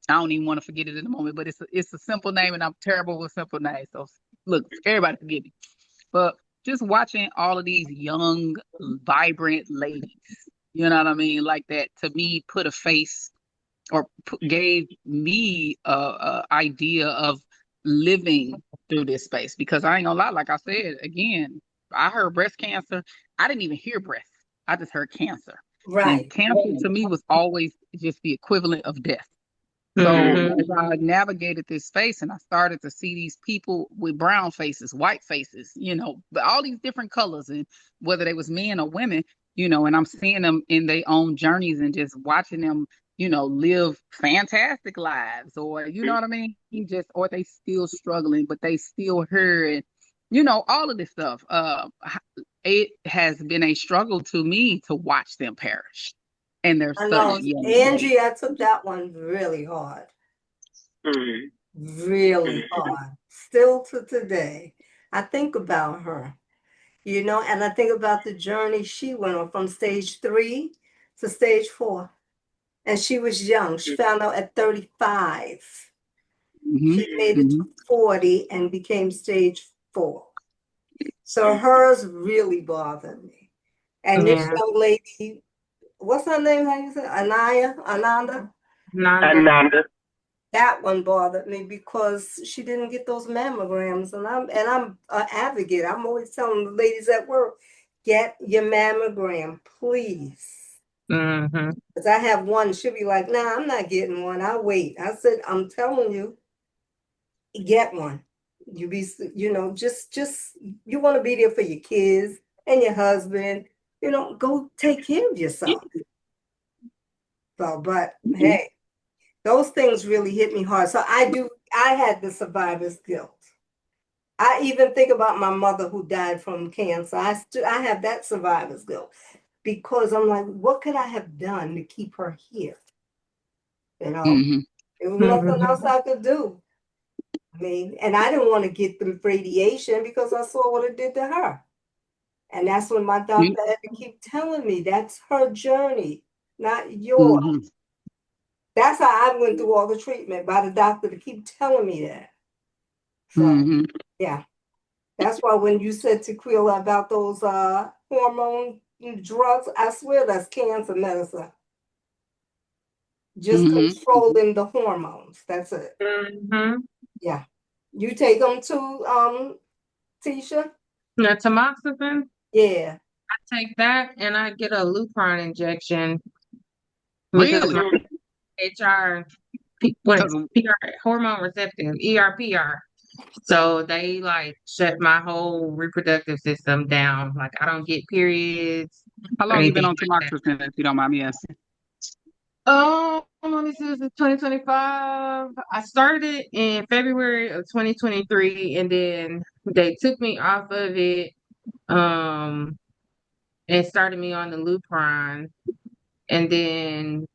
I don't even want to forget it in the moment, but it's a simple name, and I'm terrible with simple names. So look, everybody forgive me. But just watching all of these young, vibrant ladies, you know what I mean, like that, to me, put a face or gave me a idea of living through this space. Because I ain't gonna lie, like I said again, I heard breast cancer. I didn't even hear breast. I just heard cancer, and Right. cancer to me was always just the equivalent of death. So Mm-hmm. mhm, as I navigated this space and I started to see these people with brown faces, white faces, but all these different colors, and whether they was men or women, and I'm seeing them in their own journeys and just watching them, live fantastic lives, or you know what I mean? Just or they still struggling, but they still here, and all of this stuff. It has been a struggle to me to watch them perish. And they're I such know. young ladies. Angie, I took that one really hard. mhm, Really mhm, hard. Still to today. I think about her, and I think about the journey she went on from stage 3 to stage 4. And she was young. She found out at 35. Hmm. She made it to Hmm. 40 and became stage 4. So hers really bothered me. And this Yeah. young lady, what's her name? How you say? Ananda? Nanda. Ananda. That one bothered me because she didn't get those mammograms, and I'm an advocate. I'm always telling the ladies at work, get your mammogram, please. Mm-hmm. Because I have one, she'll be like, nah, I'm not getting one. I'll wait. I said, I'm telling you, get one. You be, just you want to be there for your kids and your husband. Go take care of yourself. So, but hey, those things really hit me hard. So I had the survivor's guilt. I even think about my mother who died from cancer. I have that survivor's guilt because I'm like, what could I have done to keep her here? You know, Hmm. there was nothing else Mm-hmm. I could do. I mean, and I didn't want to get the radiation because I saw what it did to her. And that's when my doctor had to keep telling me that's her journey, not yours. Hmm. That's how I went through all the treatment by the doctor to keep telling me that. So, Hmm. yeah. That's why when you said to Quilla about those hormone drugs, I swear that's cancer medicine. Just Hmm. controlling the hormones. That's it. Mm-hmm. Yeah. You take them too, Tisha? The tamoxifen, Yeah. I take that and I get a Lupron injection because Really? my Mhm, HR, what, Because PR, hormone receptive, ERPR. So they like shut my whole reproductive system down. Like I don't get periods how or long you been anything on like that. tamoxifen, if you don't mind me asking? Let me see, this is 2025. I started in February of 2023, and then they took me off of it, um, and started me on the Lupron, and then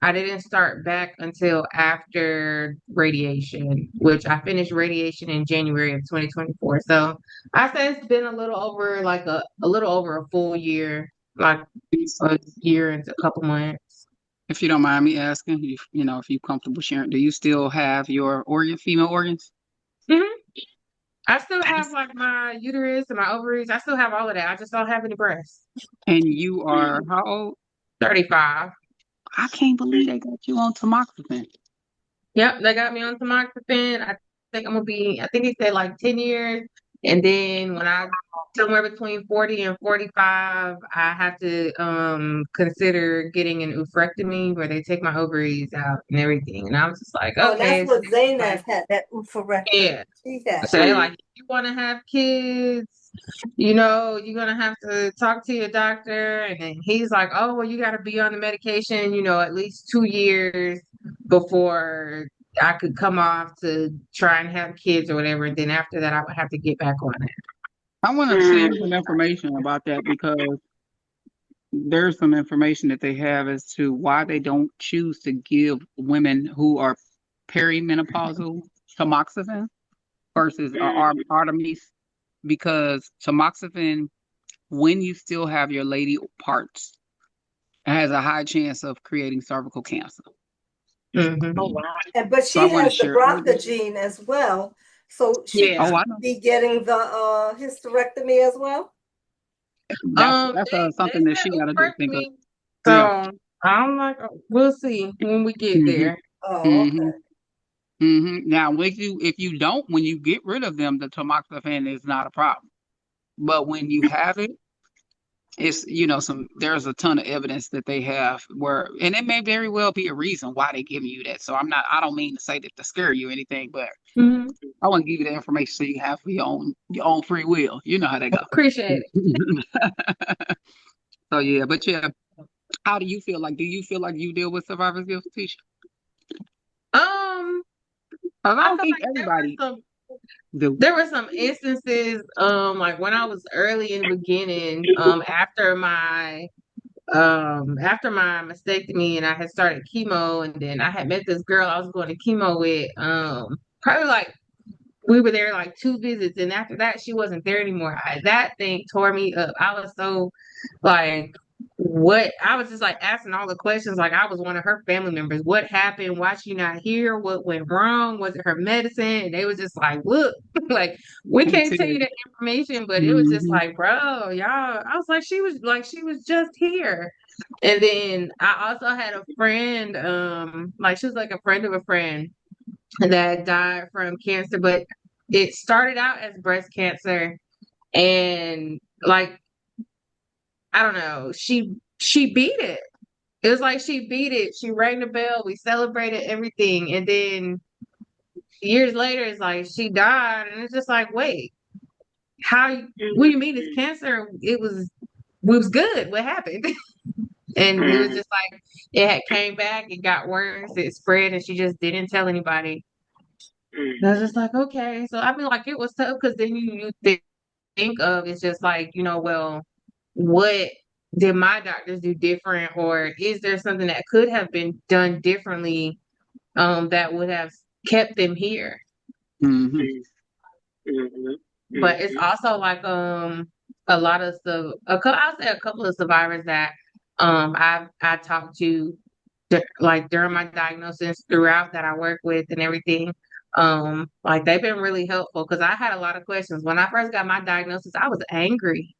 I didn't start back until after radiation, which I finished radiation in January of 2024. So I say it's been a little over like a little over a full year, like a year and a couple months. If you don't mind me asking, you know, if you're comfortable sharing, do you still have your female organs? Hmm. I still have like my uterus and my ovaries. I still have all of that. I just don't have any breasts. And you are how old? 35. I can't believe they got you on tamoxifen. Yep, they got me on tamoxifen. I think I'm gonna be, I think he said like 10 years. And then when I somewhere between 40 and 45, I have to consider getting an oophorectomy where they take my ovaries out and everything. And I was just like, Oh, and that's okay. So what Zainab had, that oophorectomy. yeah. She had. So they like, if you want to have kids, you know, you're gonna have to talk to your doctor. And then he's like, oh, well, you got to be on the medication, you know, at least 2 years before I could come off to try and have kids or whatever. And then after that, I would have to get back on it. I want to send some information about that because there's some information that they have as to why they don't choose to give women who are perimenopausal tamoxifen versus Artemis, because tamoxifen, when you still have your lady parts, it has a high chance of creating cervical cancer. Mm-hmm. Oh, wow. But So I she want to has the share it with you. BRCA gene as well. So she Yeah. Oh, could I know. be getting the hysterectomy as well. That's They something that said she got to do. Think of. oophorectomy. Yeah. So I'm like, oh, we'll see when we get Hmm. there. Oh, Hmm. okay. Now, if you don't, when you get rid of them, the tamoxifen is not a problem. But when you have it, it's, you know, there's a ton of evidence that they have where, and it may very well be a reason why they're giving you that. So I don't mean to say that to scare you or anything, but Hmm. I want to give you the information so you have your own free will. You know how they go. Appreciate it. So yeah, but yeah, how do you feel? Like, do you feel like you deal with survivor's guilt, Tisha? Um, 'Cause I I don't feel think like everybody do. there were some instances, like when I was early in the beginning, after my mastectomy and I had started chemo, and then I had met this girl I was going to chemo with, probably like we were there like 2 visits, and after that she wasn't there anymore. That thing tore me up. I was so like, what? I was just like asking all the questions like I was one of her family members. What happened? Why she not here? What went wrong? Was it her medicine? And they was just like, look, like we can't tell you that information, but it was just Mm-hmm. like, bro, y'all. I was like, she was just here. And then I also had a friend, like she was like a friend of a friend that died from cancer, but it started out as breast cancer, and like I don't know, she beat it. It was like she beat it. She rang the bell. We celebrated everything, and then years later, it's like she died, and it's just like, wait, how? What do you mean it's cancer? We was good. What happened? And it was just like it had came back. It got worse. It spread, and she just didn't tell anybody. And I was just like, okay. So I mean, like it was tough because then you think of it's just like, you know, well, what did my doctors do different, or is there something that could have been done differently, that would have kept them here? Mm-hmm. But it's also like a lot of the I'll say a couple of survivors that I talked to like during my diagnosis, throughout, that I work with and everything. Like they've been really helpful because I had a lot of questions when I first got my diagnosis. I was angry.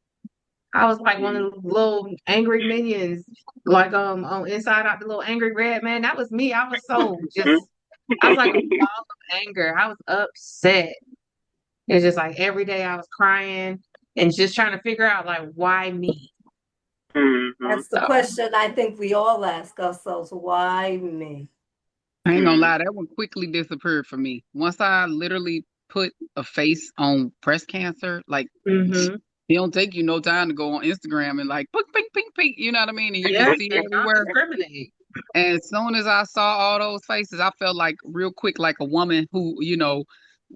I was like one of the little angry minions, like on Inside Out, the little angry red man. That was me. I was so just, I was like a ball of anger. I was upset. It's just like every day I was crying and just trying to figure out like why me. That's the So question I think we all ask ourselves. Why me? I ain't gonna lie, that one quickly disappeared for me. Once I literally put a face on breast cancer, like hmm it don't take you no time to go on Instagram and like pink, pink, pink, pink, you know what I mean? And you yeah, just see it and not everywhere. discriminate. And as soon as I saw all those faces, I felt like real quick, like a woman who,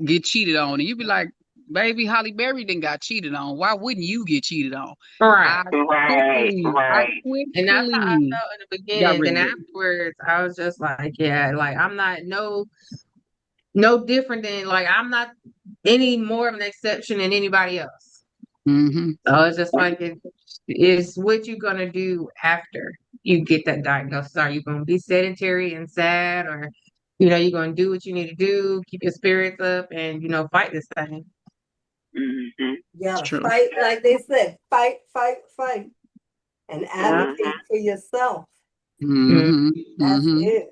get cheated on. And you'd be like, baby, Holly Berry didn't got cheated on. Why wouldn't you get cheated on? Right. I Right, I right. And that's how I quickly felt in the got beginning. rid Then of it. afterwards, I was just like, yeah, like I'm not no different than like I'm not any more of an exception than anybody else. Hmm. So it's just like it's what you're gonna do after you get that diagnosis. Are you gonna be sedentary and sad, or you're gonna do what you need to do, keep your spirits up, and fight this thing. Mm-hmm. You It's gotta true. fight, like they said, fight, fight, fight, and Yeah. advocate for yourself. Mm. Hmm. That's Hmm. it.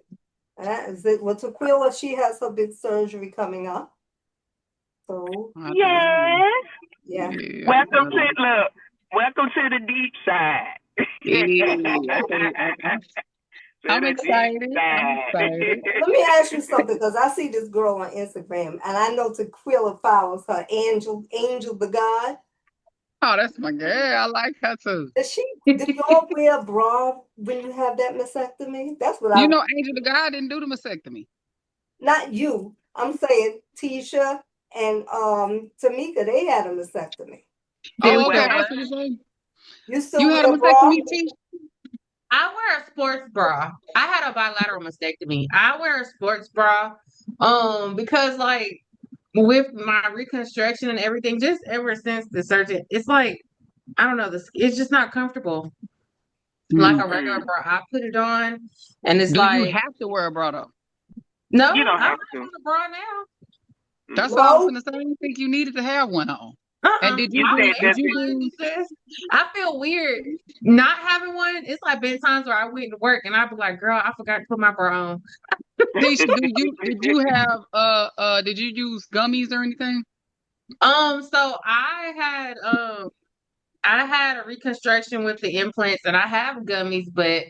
That is it. Well, Tequila, she has her big surgery coming up. So, I believe. Yes. yeah. Yeah, I Welcome to believe. look. Welcome to the deep side. Yeah, To I'm the deep excited. I'm side. excited. Let me ask you something, because I see this girl on Instagram, and I know Tequila follows her, Angel the God. Oh, that's my girl. I like her too. Do y'all wear a bra when you have that mastectomy? That's what You I, know, Angel the God didn't do the mastectomy. not you. I'm saying Tisha and Tamika, they had a mastectomy. Did Oh, we okay. do I was what? gonna say You still you had a wear a bra? mastectomy, T. I wear a sports bra. I had a bilateral mastectomy. I wear a sports bra, because like with my reconstruction and everything, just ever since the surgery, it's like I don't know, it's just not comfortable like Mm. a regular bra. I put it on, and it's Do you like have to wear a bra though? no, You don't I'm have not to. on the bra now. That's what I was Mm-mm. No. gonna say. I didn't think you needed to have one on. And Uh-uh. did You you I do? said wear Did just you one. do? It's just I feel weird not having one. It's like been times where I went to work and I'd be like, "Girl, I forgot to put my bra on." Tisha, did you have did you use gummies or anything? So I had a reconstruction with the implants and I have gummies, but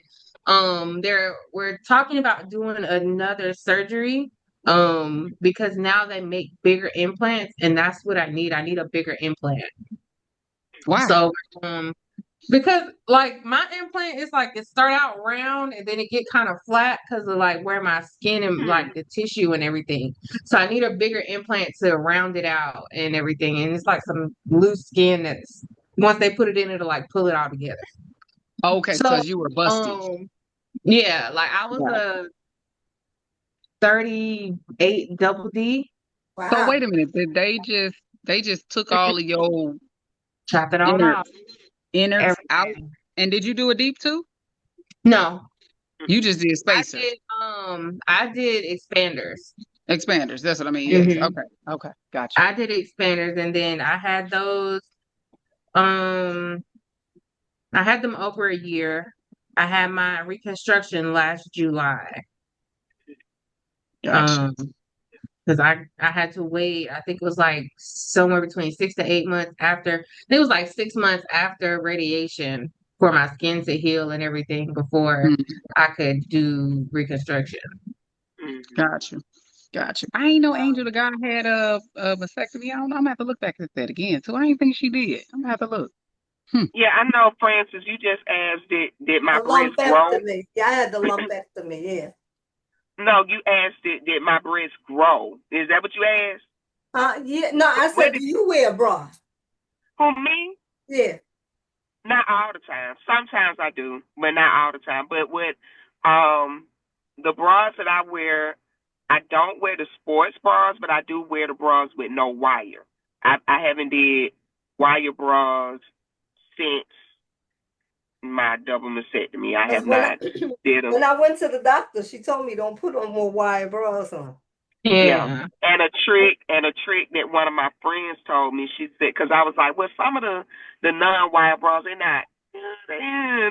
we're talking about doing another surgery because now they make bigger implants and that's what I need. I need a bigger implant. Why? So because like my implant is like it start out round and then it get kind of flat because of like where my skin and like the tissue and everything. So I need a bigger implant to round it out and everything. And it's like some loose skin that's once they put it in, it'll like pull it all together. Okay, So because you were busted. yeah, like I was Right. a 38 double D, So Wow. wait a minute. Did they just took all of your chop it all innards out. innards out? Everything. And did you do a deep too? No, You just did I spacers, did I did expanders. expanders. That's what I mean. Yes. Hmm. Okay. Okay. Gotcha. I did expanders and then I had those um I had them over a year. I had my reconstruction last July. Gotcha. Um because I had to wait, I think it was like somewhere between 6 to 8 months after it was like 6 months after radiation for my skin to heal and everything before Mm, I could do reconstruction. gotcha. Gotcha. I ain't know Angel the guy had a vasectomy. I don't know. I'm gonna have to look back at that again too. I ain't think she did. I'm gonna have to look. Hmm. Yeah, I know, Francis. You just asked, did my The breast grow? lumpectomy. Yeah, I had the lumpectomy. Yeah. No, you asked, did my breast grow? Is that what you asked? Yeah. No, I Where said, do did you wear a bra? who me? Yeah. Not all the time. Sometimes I do, but not all the time. But with um the bras that I wear, I don't wear the sports bras, but I do wear the bras with no wire. I haven't did wire bras since my double mastectomy. I Because have not did them. when I went to the doctor, she told me don't put on more wire bras on. Yeah. Yeah. And a trick that one of my friends told me, she said, because I was like, well, some of the non-wire bras, they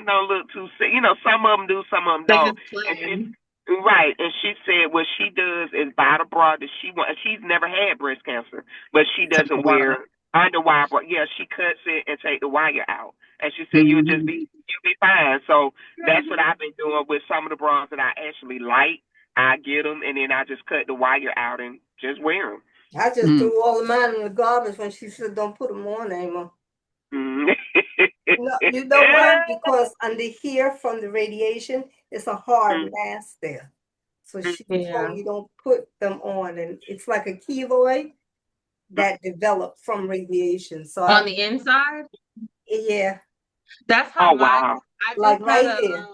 don't look too, some of them do, some of them They don't. just And she, plain. right, and she said what she does is buy the bra that she wants. She's never had breast cancer, but she Take a doesn't while. wear underwire bra. Yeah, she cuts it and take the wire out. And she said Hmm. you'll be fine. So that's what I've been doing with some of the bras that I actually like. I get them and then I just cut the wire out and just wear them. I just Mm. threw all of mine in the garbage when she said don't put them on anymore. Mm. No, you know why? Because under here from the radiation, it's a hard Mm, mass there. So mm, she told Yeah. me don't put them on, and it's like a keloid mm. that developed from radiation. So On the inside? yeah, That's how Oh mine. wow. like right here.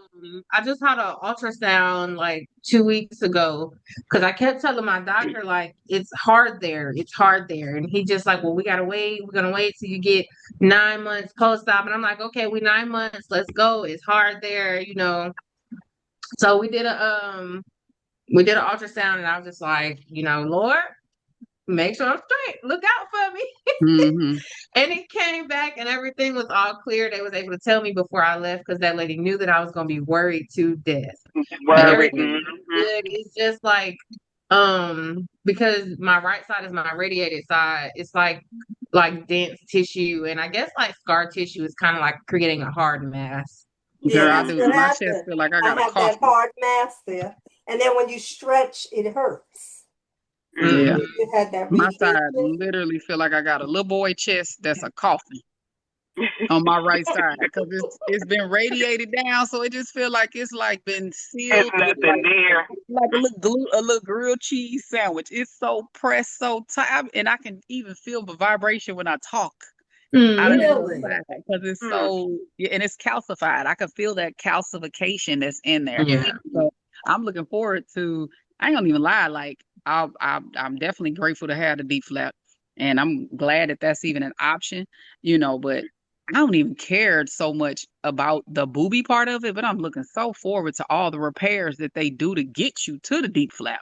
I just had a ultrasound like 2 weeks ago because I kept telling my doctor like it's hard there, it's hard there, and he just like, well, we gotta wait, we're gonna wait till you get 9 months post-op, and I'm like, okay, we 9 months, let's go, it's hard there, you know. So we did an ultrasound, and I was just like, you know, Lord, make sure I'm straight, look out for me. Mm-hmm. And it came back and everything was all clear. They was able to tell me before I left because that lady knew that I was gonna be worried to death. But Yep. Worried. everything is Mm-hmm. good. It's just like because my right side is my radiated side, it's like dense tissue, and I guess like scar tissue is kind of like creating a hard mass. Yeah, Girl, I that's do. what My chest happened. feel like I I got a have that coffin. hard mass there, and then when you stretch, it hurts. Yeah. Hmm. You had that My side radiation. literally feel like I got a little boy chest that's a coffin on my right side because it's been radiated down, so it just feel like it's like been It's sealed with nothing there. like a little grilled cheese sandwich. It's so pressed, so tight, and I can even feel the vibration when I talk out of Hmm. that Really? side because it's Mm. so yeah, and it's calcified. I can feel that calcification that's in there. Yeah. So I'm looking forward to. I ain't gonna even lie. Like I'm definitely grateful to have the deep flap, and I'm glad that that's even an option. You know, but I don't even care so much about the booby part of it. But I'm looking so forward to all the repairs that they do to get you to the deep flap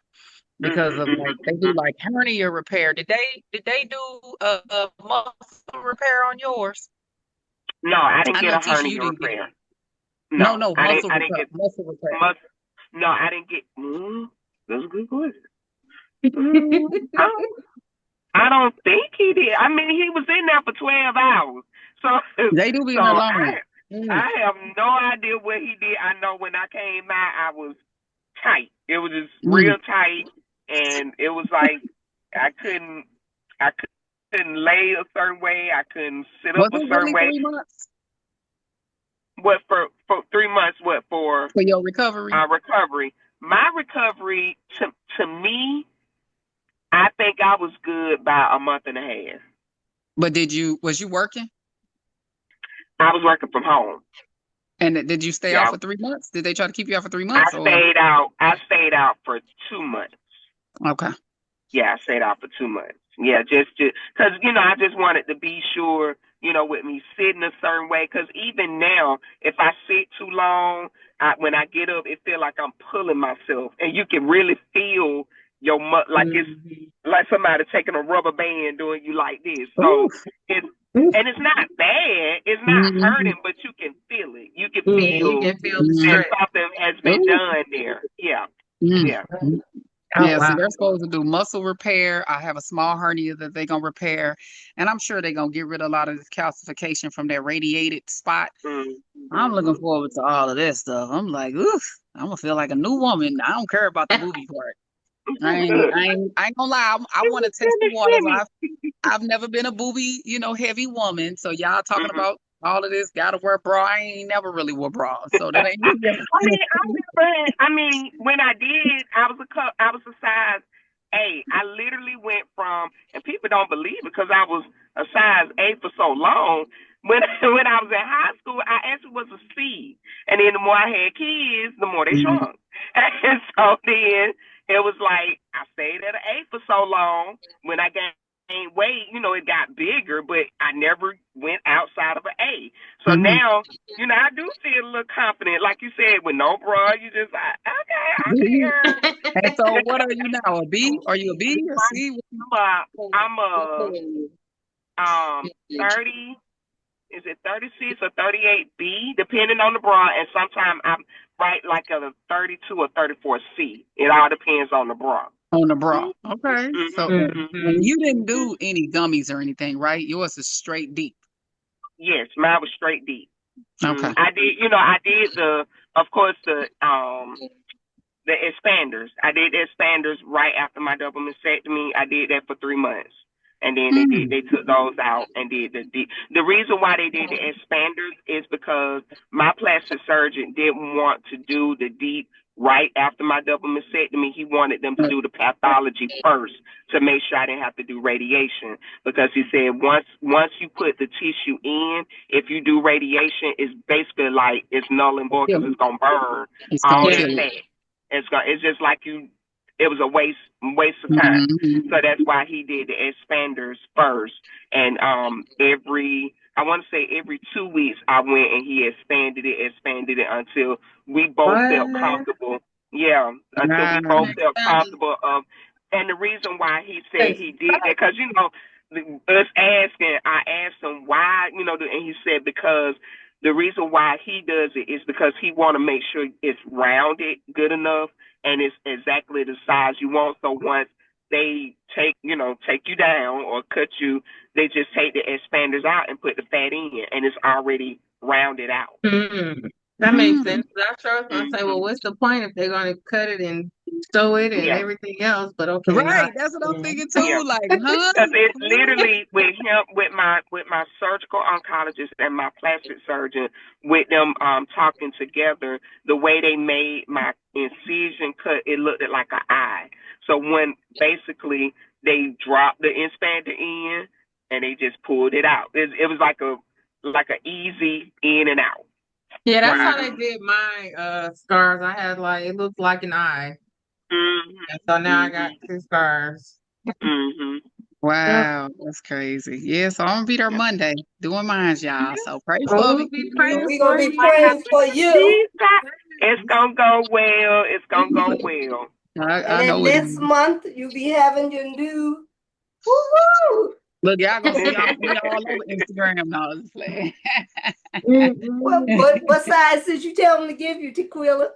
because Mm-hmm, of like they mm-hmm, do like hernia repair. Did they do a muscle repair on yours? No, I didn't I get know, a Tisha, you hernia didn't get repair. no, No, no I didn't. muscle I didn't repair, get muscle repair. mus. No, I didn't get. That's a good question. Mm, I, don't, I don't think he did. I mean, he was in there for 12 hours. So, They do be so in there long. Mm, I have no idea what he did. I know when I came out, I was tight. It was just mm. real tight, and it was like I couldn't. I couldn't lay a certain way. I couldn't sit up Was a it certain really way. 3 months What for 3 months? What for for your recovery? recovery? My recovery to me, I think I was good by a month and a half. But was you working? I was working from home. And did you stay out Yeah, for 3 months? Did they try to keep you out for 3 months I or stayed out. I stayed out for 2 months. okay? Yeah, I stayed out for 2 months. Yeah, just because I just wanted to be sure. With me sitting a certain way, because even now, if I sit too long, when I get up, it feel like I'm pulling myself, and you can really feel your like it's Mhm. like somebody taking a rubber band doing you like this. So Oof. it's Mhm. and it's not bad. It's not Mm-hmm. hurting, but you can feel it. You can Yeah, you feel can feel the Mm-hmm. that stretch. something has been Ooh. done there. Yeah, yeah. Mm-hmm. Oh Yeah, see, wow. they're supposed to do muscle repair. I have a small hernia that they're gonna repair, and I'm sure they're gonna get rid of a lot of this calcification from that radiated spot. I'm looking Mm-hmm. forward to all of this stuff. I'm like, oof, I'm gonna feel like a new woman. I don't care about the booby part. I ain't gonna lie. I want to test the waters. I've never been a booby, heavy woman. So y'all talking Mm-hmm. about all of this, gotta wear bra. I ain't never really wore bra, so that ain't. When I did, I was a size A. I literally went from, and people don't believe it because I was a size A for so long. When when I was in high school, I actually was a C, and then the more I had kids, the more they Mhm. shrunk. And so then it was like I stayed at an A for so long. When I gained weight, it got bigger, but I never went outside of an A. So Mhm. now I do feel a little confident, like you said, with no bra. You just like, okay, I'm Mhm. here. And so, what are you now? A B? Are you a B or C? I'm a 30. Is it 36 or 38B, depending on the bra, and sometimes I'm right like a 32 or 34C. It all depends on the bra. On the bra. Okay. So, Mm-hmm, and Mhm. you didn't do any gummies or anything, right? Yours is straight deep. Yes, mine was straight deep. Okay. I did, I did of course, the expanders. I did the expanders right after my double mastectomy. I did that for 3 months. and then they took those out and did the deep. The reason why they did the expanders is because my plastic surgeon didn't want to do the deep right after my double mastectomy. He wanted them to do the pathology first to make sure I didn't have to do radiation, because he said once you put the tissue in, if you do radiation, it's basically like it's null and void, because it's gonna burn all that fat. It's just like it was a waste of time. So that's why he did the expanders first. And I want to say every 2 weeks I went and he expanded it until we both felt comfortable. Yeah, until we both felt comfortable of. And the reason why he said he did that, because I asked him why, and he said because the reason why he does it is because he want to make sure it's rounded good enough and it's exactly the size you want. So once they take you down or cut you, they just take the expanders out and put the fat in, and it's already rounded out. That makes sense. I sure was gonna say, well, what's the point if they're gonna cut it and sew it and everything else? But okay, right? That's what I'm thinking too. Yeah. Like, huh? Because it's literally with him, with my surgical oncologist and my plastic surgeon, with them talking together, the way they made my incision cut, it looked like an eye. So when basically they dropped the expander in and they just pulled it out, it was like a easy in and out. Yeah, that's how they did my scars. I had it looked like an eye. And so now I got 2 scars. Wow, that's crazy. Yeah, so I'm gonna be there Monday doing mine, y'all. So pray for me. We're gonna be praying for you. It's gonna go well. It's gonna go well. I know and then this month you'll be having your new woo-hoo. Look, y'all gonna see me all over Instagram now. What size did you tell them to give you, Tequila?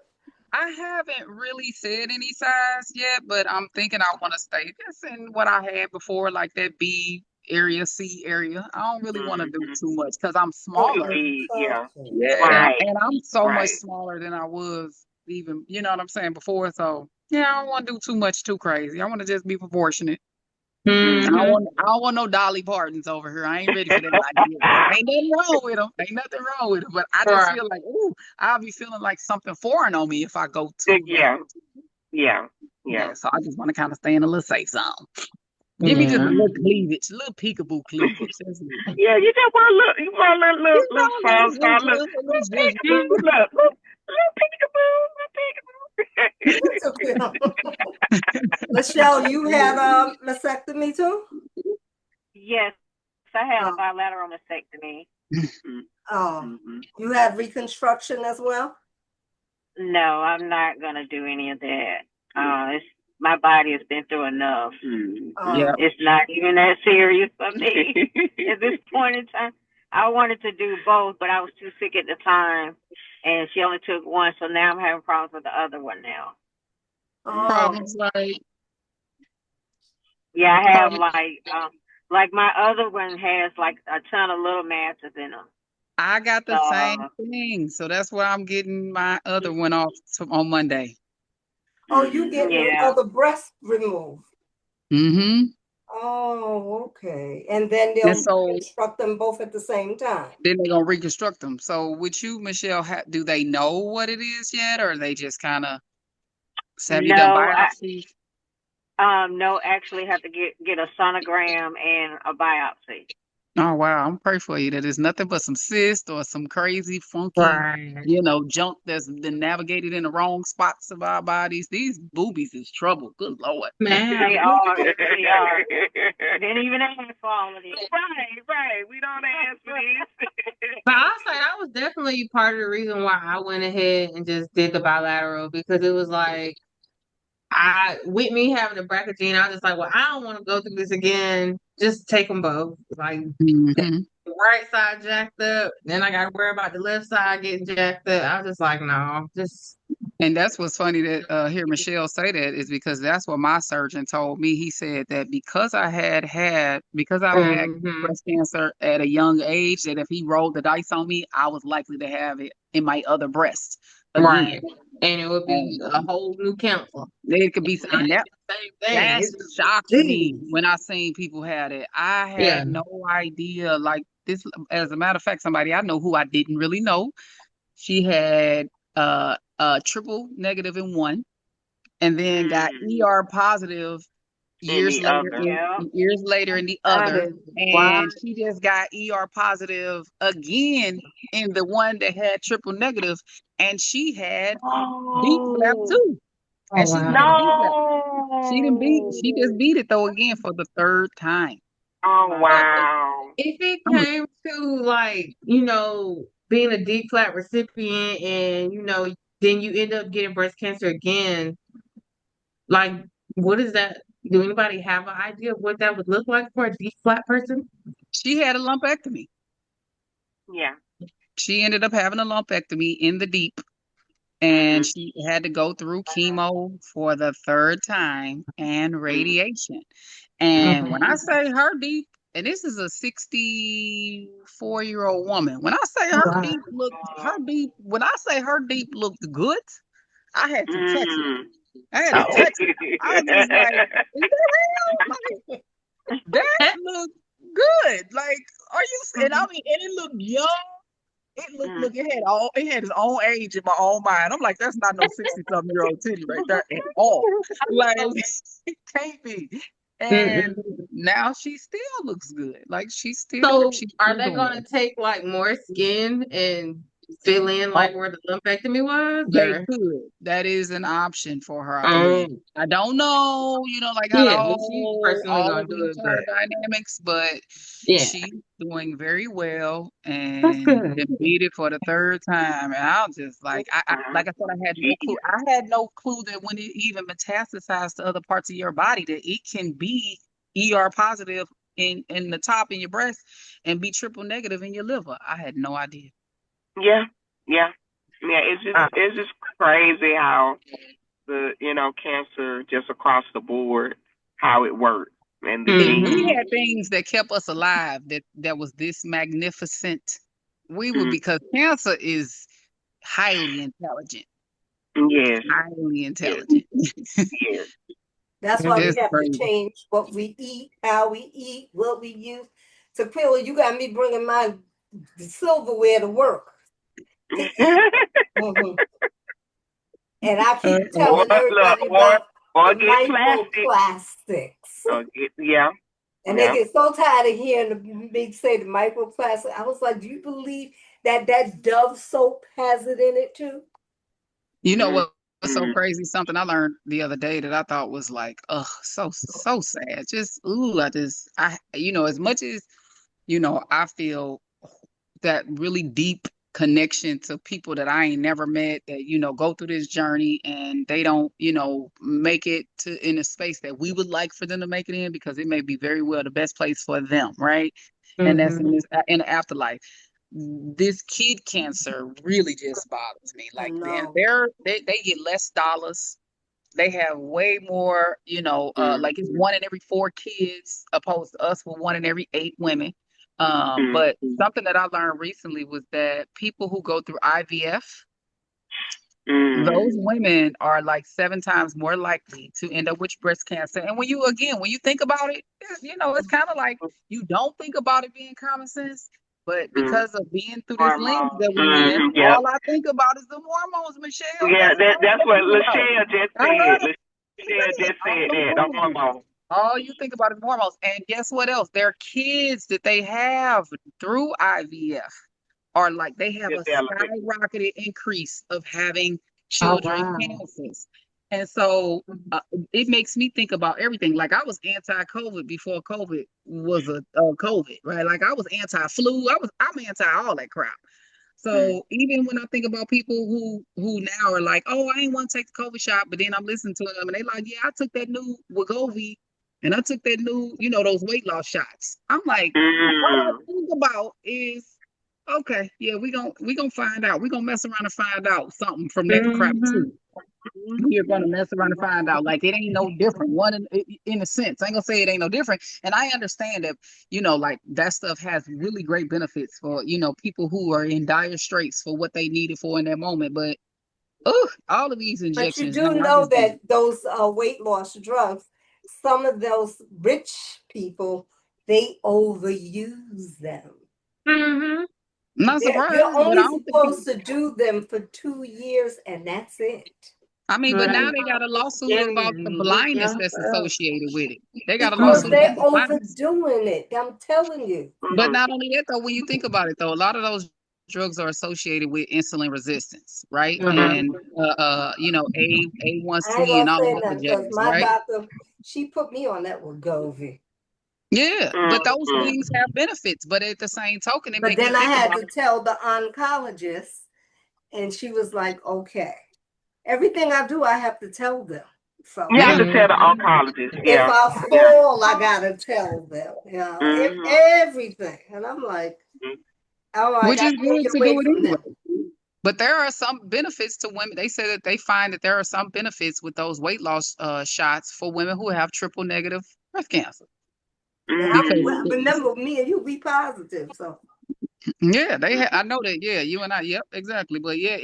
I haven't really said any size yet, but I'm thinking I want to stay just in what I had before, like that B area, C area. I don't really want to do too much because I'm smaller. Yeah. Right. And I'm so much smaller than I was even, you know what I'm saying, before. So yeah, I don't want to do too much, too crazy. I want to just be proportionate. I don't want no Dolly Partons over here. I ain't ready for that idea. Ain't nothing wrong with them. But I just feel like, I'll be feeling like something foreign on me if I go too. Yeah. So I just want to kind of stay in a little safe zone. Give me just a little cleavage, a little peekaboo cleavage. Yeah, you just want a little Michelle, you had a mastectomy too? Yes, I had a bilateral mastectomy. You had reconstruction as well? No, I'm not gonna do any of that. My body has been through enough. It's not even that serious for me at this point in time. I wanted to do both, but I was too sick at the time, and she only took one, so now I'm having problems with the other one now. Problems like? Yeah, I have like my other one has like a ton of little masses in them. I got the same thing, so that's why I'm getting my other one off on Monday. Oh, you get your other breast removed? Oh, okay. And then they'll reconstruct them both at the same time. Then they're gonna reconstruct them. So with you, Michelle, do they know what it is yet, or they just kind of have you done biopsies? No, actually have to get a sonogram and a biopsy. Oh wow, I'm praying for you that it's nothing but some cyst or some crazy funky, junk that's been navigated in the wrong spots of our bodies. These boobies is trouble. Good Lord. Man. They are. Didn't even ask for all of this. Right. We don't ask for this. But I'll say that was definitely part of the reason why I went ahead and just did the bilateral, because it was like, with me having a BRCA gene, I was just like, well, I don't want to go through this again. Just take them both. Like, the right side jacked up, then I got to worry about the left side getting jacked up. I was just like, no, just. And that's what's funny that hear Michelle say that is because that's what my surgeon told me. He said that because I had breast cancer at a young age, that if he rolled the dice on me, I was likely to have it in my other breast. again. Right. And it would be And a whole new council. it could be, And and it's the same thing. that It's just shocked me Jeez. when I seen people had it. I yeah. had no idea. Like this, as a matter of fact, somebody I know who I didn't really know. She had triple negative in one, and then got ER positive In the other. Yeah. years later in the That other, is wild. and she just got ER positive again in the one that had triple negative, and she had deep flap Oh too, Oh and she had a wow. deep flap. She just no. beat it though again for the third time. Oh So if wow. if it I'm like, came to like, being a D flat recipient and then you end up getting breast cancer again, like what is that? Do anybody have an idea of what that would look like for a D flat person? she had a lumpectomy. Yeah. She ended up having a lumpectomy in the deep, and Mhm. she had to go through chemo for the third time and Mhm. radiation. And when I Mhm. say her deep, and this is a 64-year-old woman, when I say Oh wow. when I say her deep looked good, I had to text her. Mhm. I had to Oh. text her. I was just like, is that real? Like, that looked good. Like, are you, and I mean, and it looked young. Mhm. It had its own age in my own mind. I'm like, that's not no 60-something-year-old titty right there at all. Like, it can't be. And Mm-mm. now she still looks good. Like So she's are still they doing gonna take like more skin and fill in it. like where the lumpectomy was They or could. That is an option for her, I believe. um I don't know, like how yeah, but she's personally all gonna of the do it, internal but dynamics, but yeah, she's doing very well that's and good. beat it for the third time. And I was just like, Wow. like I said, I had no clue. Jeez. I had no clue that when it even metastasized to other parts of your body, that it can be ER positive in the top in your breast and be triple negative in your liver. I had no idea. Yeah. Yeah. Yeah. Uh, It's just crazy how the cancer just across the board how it works and the If we genes. mm-hmm. had things that kept us alive that was this magnificent, we would, Mm. because cancer is highly intelligent. Yes. Highly Yes. intelligent. Yes. That's why we It's Mm-hmm. have to crazy. change what we eat, how we eat, what we use. So, Quilla, you got me bringing my silverware to work. Mhm. And I keep or telling look, everybody about the or get plastic. microplastics. Or get yeah. And they Yeah. get so tired of hearing me say the microplastic. I was like, do you believe that Dove soap has it in it too? You know Mm. what's so crazy? Something I learned the other day that I thought was like, ugh, so sad. Just ooh, as much as I feel that really deep connection to people that I ain't never met that go through this journey and they don't make it to in a space that we would like for them to make it in, because it may be very well the best place for them, right? And that's Mm-hmm. in the afterlife. This kid cancer really just bothers me. I Like know. they get less dollars. They have way more, Mm. like it's one in every 4 kids opposed to us with one in every 8 women. Mm. But something that I learned recently was that people who go through IVF, Mm. those women are like 7 times more likely to end up with breast cancer. And when you think about it, it's kind of like you don't think about it being common sense, but Mm. because of being through this lens Hormones. that we in, Mm. Yep. all I think about is the hormones, Michelle. Yeah, That's all I'm that's what thinking about. Lachelle just I heard said. Lachelle it. just All said them that. The hormones. hormones. All you think about is hormones. And guess what else? Their kids that they have through IVF are like they have a Developing. skyrocketed increase of having Oh children wow. cancers. And so it makes me think about everything. Like I was anti-COVID before COVID was a COVID, right? Like I was anti-flu. I'm anti all that crap. Mm. So even when I think about people who now are like, oh, I ain't want to take the COVID shot, but then I'm listening to them and they like, yeah, I took that new Wegovy and I took that new, those weight loss shots. I'm like, all I Mm. think about is, okay, yeah, we gonna find out. We gonna mess around and find out something from that crap Mm-hmm. too. We're gonna mess around and find out. Like it ain't no different. One in a sense, I ain't gonna say it ain't no different. And I understand that like that stuff has really great benefits for people who are in dire straits for what they need it for in that moment. But Oh, all of these But you injections. do Man, I know just be, that those weight loss drugs, some of those rich people, they overuse them. Mm-hmm. I'm not You're surprised, but I only don't think supposed to do them for 2 years, and that's it. I mean, but now Right. they got a lawsuit about the And look blindness that's yourself. associated with it. They got a Because lawsuit Mm-hmm. about they're the blindness. overdoing it. I'm telling you. But Mm-hmm. not only that, though, when you think about it, though, a lot of those drugs are associated with insulin resistance, right? Mm-hmm. And you know, I ain't A1C and gonna all say the other nothing because jazz, my right? doctor, she put me on that Wegovy. Yeah, but those Mm-hmm. things have benefits, but at the same token, it But make you then I think had about to tell the oncologist, and she was like, okay. Everything I do, I have to tell them. So You have yeah, to tell the Mm-hmm. oncologist. if Yeah. I Yeah. fall, I gotta tell them, Mm-hmm. everything. And I'm like, all right, which I is can't good get to do away it from them. anyway. But there are some benefits to women. They say that they find that there are some benefits with those weight loss shots for women who have triple negative breast cancer. And Because well, remember, me and you, we positive. So yeah, I know that. Yeah, you and I. Yep, exactly. But yeah,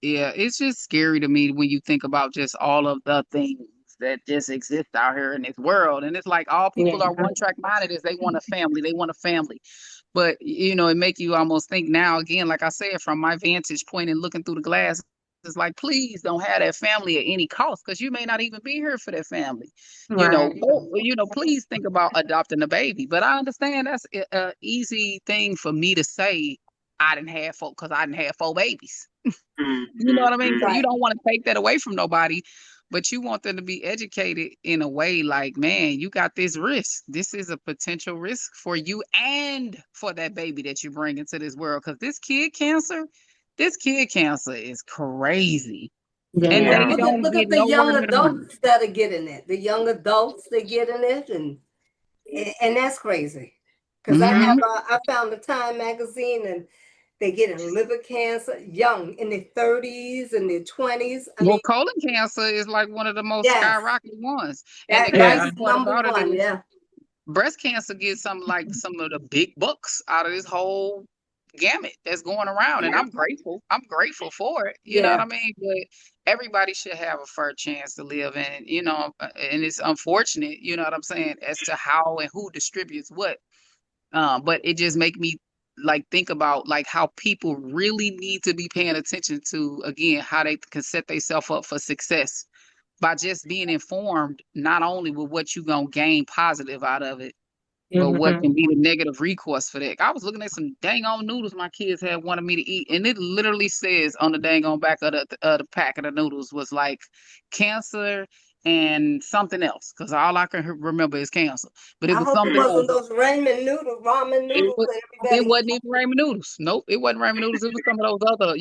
it's just scary to me when you think about just all of the things that just exist out here in this world. And it's like all Yeah. people are one track minded is they want a family. They want a family. But you know, it make you almost think now again, like I said, from my vantage point and looking through the glass, it's like, please don't have that family at any cost because you may not even be here for that family. Right. Please think about adopting a baby. But I understand that's a easy thing for me to say. I didn't have four because I didn't have four babies. You know what I mean? So you right, don't want to take that away from nobody, but you want them to be educated in a way like, man, you got this risk. This is a potential risk for you and for that baby that you bring into this world. Because this kid cancer is crazy. And Yeah. Yeah. they don't look get at the nowhere young near the money. adults that are getting it. The young adults they getting it, and that's crazy. Because Hmm. I found the Time magazine, and they getting liver cancer young in their 30s and their 20s. I Well, mean, colon cancer is like one of the most yes, skyrocketing ones. And the that's Yeah. crazy part number about it one. is Yeah, breast cancer gets some of the big bucks out of this whole gamut that's going around, and Yeah. I'm grateful for it, you know what yeah, I mean? But everybody should have a fair chance to live, and and it's unfortunate, you know what I'm saying, as to how and who distributes what. But it just make me like think about like how people really need to be paying attention to, again, how they can set themselves up for success by just being informed, not only with what you gonna gain positive out of it, but what Mm-hmm. can be the negative recourse for that. I was looking at some dang on noodles my kids had wanted me to eat, and it literally says on the dang on back of the pack of the noodles was like cancer and something else, because all I can remember is cancer. But it I was hope it something wasn't else. those ramen It noodles was, that it everybody. wasn't even ramen noodles. Nope, it wasn't ramen noodles. It was some of those other,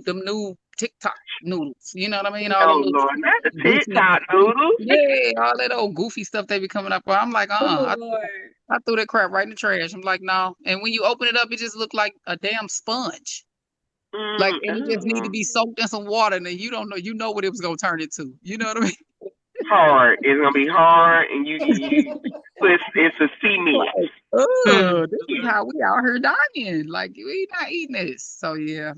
them new TikTok noodles. You know what I mean? All them Oh little Lord, not the goofy, TikTok noodles. yeah, all that old goofy stuff they be coming up with. I'm like, Oh, Lord. I threw that crap right in the trash. I'm like, no. And when you open it up, it just looked like a damn sponge. Like, and it just need to Mm-mm. be soaked in some water, and then you know what it was gonna turn into. You know what I mean? Hard. It's gonna be hard, and it's a cement. Like, Mm. oh, this is how we out here dying. Like, we not eating this. So yeah,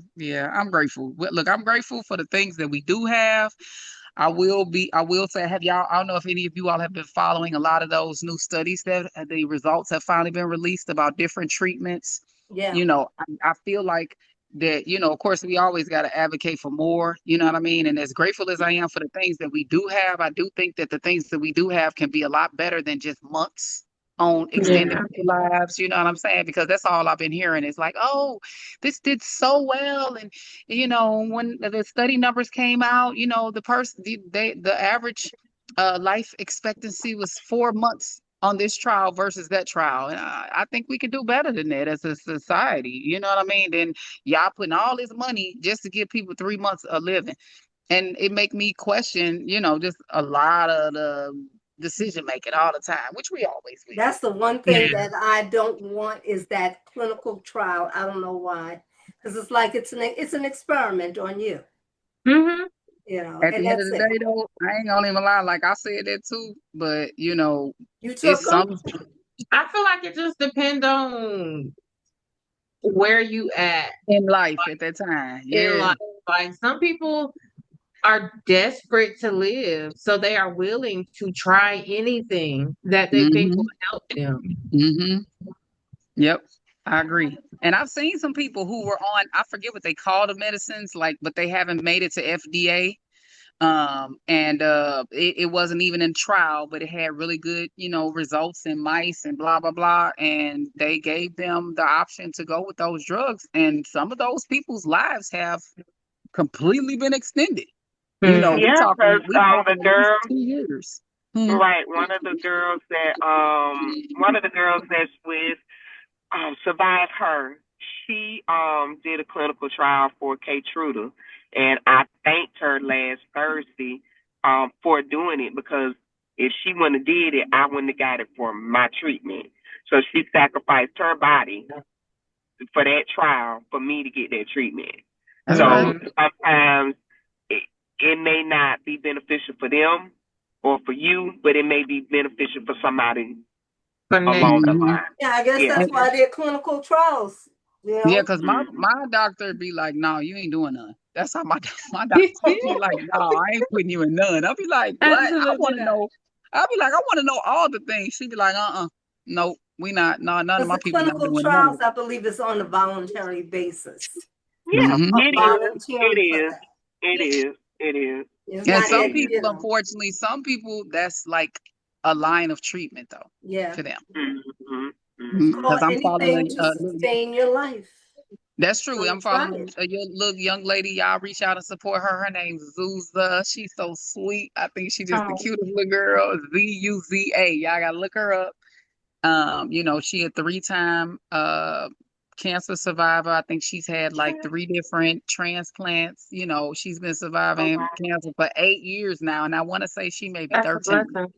I'm grateful. But look, I'm grateful for the things that we do have. I will say, have y'all, I don't know if any of you all have been following a lot of those new studies that the results have finally been released about different treatments. Yeah, I feel like that, of course, we always got to advocate for more, you know what I mean? And as grateful as I am for the things that we do have, I do think that the things that we do have can be a lot better than just months on extending Yeah. people's lives, you know what I'm saying? Because that's all I've been hearing is like, oh, this did so well. And, when the study numbers came out, the average life expectancy was 4 months on this trial versus that trial. And I think we can do better than that as a society. You know what I mean? Then y'all putting all this money just to give people 3 months of living. And it make me question, just a lot of the decision making all the time, which we always will. that's the one thing Yeah. that I don't want is that clinical trial. I don't know why, because it's like it's an experiment on you, Mm-hmm. At and the end of that's the it. day, though, I ain't gonna even lie. Like I said that too, but You it's took them. some I feel like it just depends on where you at in life at that time. in Yeah. life. Like some people are desperate to live, so they are willing to try anything that they think will Mm-hmm. help them. Mm-hmm. Yep. I agree. And I've seen some people who were on, I forget what they call the medicines, like, but they haven't made it to FDA. And it wasn't even in trial, but it had really good, results in mice and blah blah blah. And they gave them the option to go with those drugs. And some of those people's lives have completely been extended. Mm. Yeah, because We the talking at least girl, 2 years. Hmm. right, one of the girls that's with survived her. She did a clinical trial for Keytruda, and I thanked her last Thursday for doing it, because if she wouldn't have did it, I wouldn't have got it for my treatment. So she sacrificed her body for that trial for me to get that treatment. That's right. So Mhm. sometimes it may not be beneficial for them or for you, but it may be beneficial for somebody along the Mhm. line. Yeah, I guess Yeah. that's why they're clinical trials, you Yeah, know. because my Mm. my doctor be like, "No, you ain't doing none." That's how my my doctor be like, "No, I ain't putting you in none." I'll be like, "What?" I Absolutely want to not. know. I'll be like, "I want to know all the things." She be like, nope, we not. No, none of Because my the people not clinical doing none of trials, I believe, is on a voluntary basis. it. Yeah, Hmm. I'm it is. It volunteering for is. that. It is. It is. It's And not, It some is. people, unfortunately, some people that's like a line of treatment though yeah. to them. Mm-hmm. It's Mm-hmm. called Because I'm anything following to a little. sustain your life. That's true. So I'm try following it. a little young lady. Y'all reach out and support her. Her name's Zuza. She's so sweet. I think she just the Oh, cutest little girl. Zuza. Y'all gotta look her up. She a 3-time cancer survivor. I think she's had like 3 different transplants. She's been Oh, surviving wow. cancer for 8 years now, and I want to say she may be that's a 13. blessing.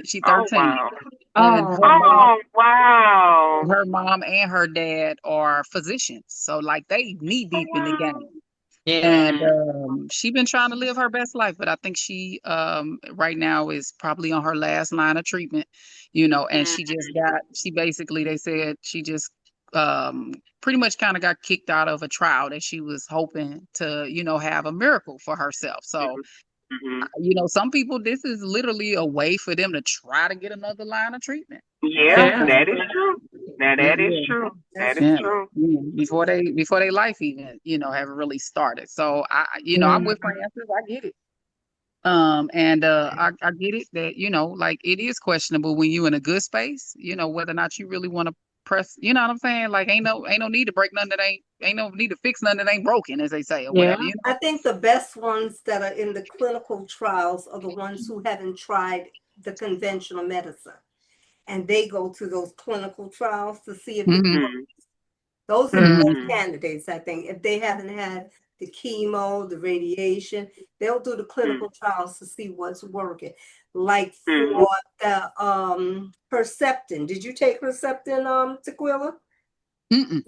She Oh, 13, wow. and Oh, Oh, wow. her mom and her dad are physicians, so like they knee Oh, deep in the wow. game. And yeah. she been trying to live her best life, but I think she right now is probably on her last line of treatment, and she basically, they said she just pretty much kind of got kicked out of a trial that she was hoping to, have a miracle for herself. So, Mm-hmm. some people, this is literally a way for them to try to get another line of treatment. Yeah, Yeah. So, that is true. Now yeah, that is true. That That's is yeah, true. before they life even, have really started. So I'm Mm. with Francis. I get it. And I get it that, like it is questionable when you in a good space, whether or not you really want to press, you know what I'm saying? Like ain't no need to break nothing that ain't no need to fix nothing that ain't broken, as they say, or Yeah. whatever, I think the best ones that are in the clinical trials are the ones who haven't tried the conventional medicine. And they go to those clinical trials to see if it Mm-hmm. works. Mm-hmm. Those are the Mm. best Mm-hmm. candidates, I think. If they haven't had the chemo, the radiation, they'll do the clinical trials to see what's working. Like Mm-hmm. for the Herceptin. Did you take Herceptin, Tequila? Mm-mm.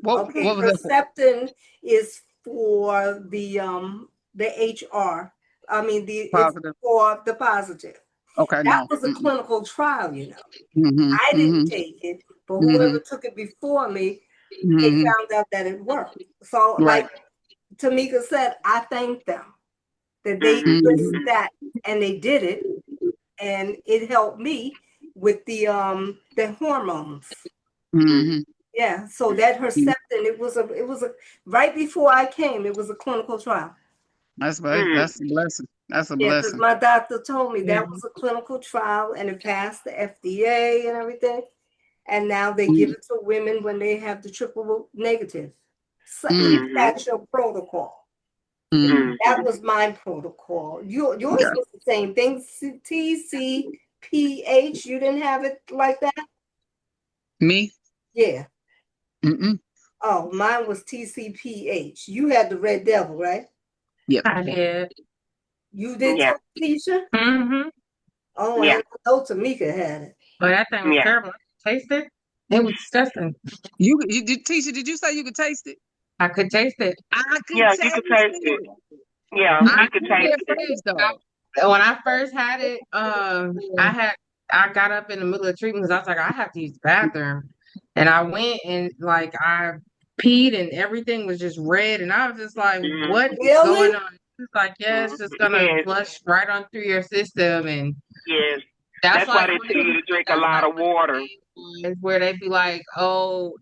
Okay, What was that for? Herceptin is for the HR. I mean, it's Positive. for the positive. Okay, That no. was a Mm-mm. clinical trial, you know. Mm-hmm. I didn't Mm-hmm. take it, but Mm-hmm. whoever took it before me, they Mm-hmm. found out that it worked. So, Right. like Tamika said, I thank them that they risked Mm-hmm. that and they did it, and it helped me with the hormones. Mm-hmm. Yeah, so that Herceptin, it was a right before I came, it was a clinical trial. That's right. Mm-hmm. That's a blessing. That's a Yeah, because blessing. my doctor told me Yeah. that was a clinical trial and it passed the FDA and everything. And now they give Mm-hmm. it to women when they have the triple negative. So if Mm-hmm. Mm-hmm. that's your protocol. Mm-hmm. That was my protocol. Yours Okay. was the same thing. TCPH. You didn't have it like that? Me? Yeah. Mm-mm. Oh, mine was TCPH. You had the Red Devil, right? Yep. I did. You did Yeah. too, Tisha? Mm-hmm. Oh, Yeah. and I know Tamika had it. But that thing was Yeah. terrible. I tasted it. It was disgusting. You did, Tisha, did you say you could taste it? I could taste it. I could Yeah, you taste could taste it. it. Yeah, I you I could get taste that it. phrase though. When I first had it, I got up in the middle of treatment because I was like, I have to use the bathroom. And I went and like I peed and everything was just red. And I was just like, what is going Really? on? It's like, yeah, it's just gonna Yes, flush right on through your system, and yes. that's That's why like they one tell of you the to drink a that's lot like of one of water. the main ones where they be like, oh,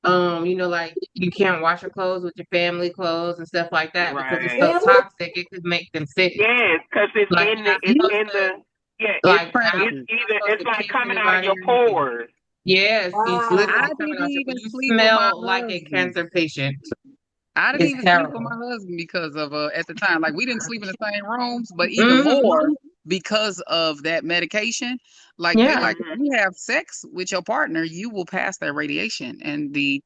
like you can't wash your clothes with your family clothes and stuff like that because it's Right. so Really? toxic it could make them sick. Yes, because Like it's in the yeah, like it's Francis, you're not either supposed it's to like kiss coming out of anybody your or anything. pores. Yes, it's Wow. literally I coming didn't out your, even you sleep with my smell like a husband. cancer patient. I didn't It's even sleep with my terrible. husband because of at the time, like we didn't sleep in the same rooms, but even more Hmm. because of that medication. Like they Yeah. like Mhm. if you have sex with your partner, you will pass that radiation and the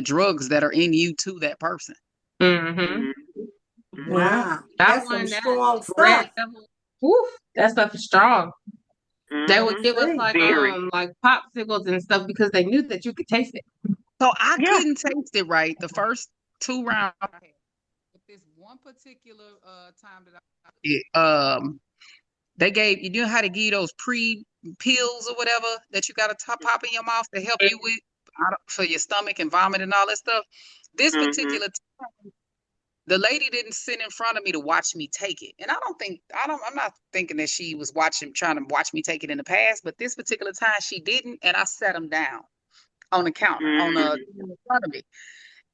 drugs that are in you to that person. Hmm. Mhm. Yeah. Wow. That That's some one, that strong red stuff. devil, woof, that stuff is strong. They would Mhm. give us See? Very. like popsicles and stuff because they knew that you could taste it. So I Yeah. couldn't taste it right the first two rounds I had. But this one particular time that they gave you know how to give you those pre pills or whatever that you got to pop in your mouth to help you with for your stomach and vomit and all that stuff. This Mhm. particular time, the lady didn't sit in front of me to watch me take it, and I'm not thinking that she was trying to watch me take it in the past, but this particular time she didn't, and I sat them down on the counter Mhm. in front of me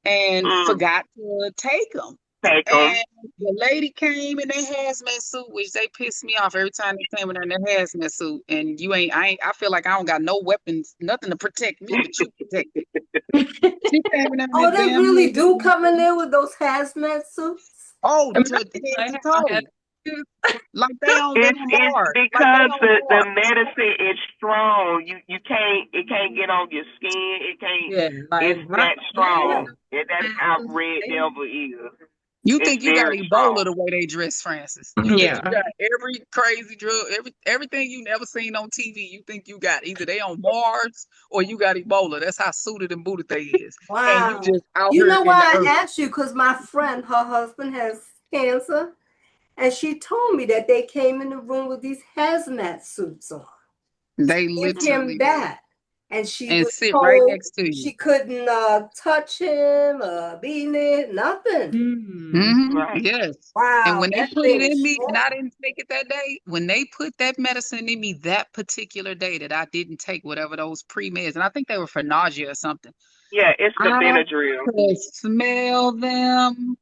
and Mm. forgot to take them. Take them. And the lady came in their hazmat suit, which they pissed me off every time they came in their hazmat suit. And I feel like I don't got no weapons, nothing to protect me, but you protect me. She came in there in Oh, that they damn really do hazmat come in suit. there with those hazmat suits? Oh, And to most people head ain't to have no toe. Like they It's on it's Mars. Like they because on the Mars. medicine is strong. You can't it can't get on your skin. It can't. yeah, It's like my that yeah, Right. strong. And that's how no, red devil is. You It's think you got very Ebola strong. the way they dress, Francis. You think you yeah, got every crazy drug, everything you never seen on TV, you think you got. Either they on Mars or you got Ebola. That's how suited and booted they is. And you Wow. just out You here know in the why I earth. asked you? Because my friend, her husband has cancer, and she told me that they came in the room with these hazmat suits on to They give him literally do. that. And she And was sit right told next to you. she couldn't touch him, be near, nothing. hmm, Hmm. Right. Yes. And Wow, when they that put it thing is in me and strong. I didn't take it that day, when they put that medicine in me that particular day that I didn't take whatever those pre-meds, and I think they were for nausea or something, Yeah, it's the I Benadryl. could smell them.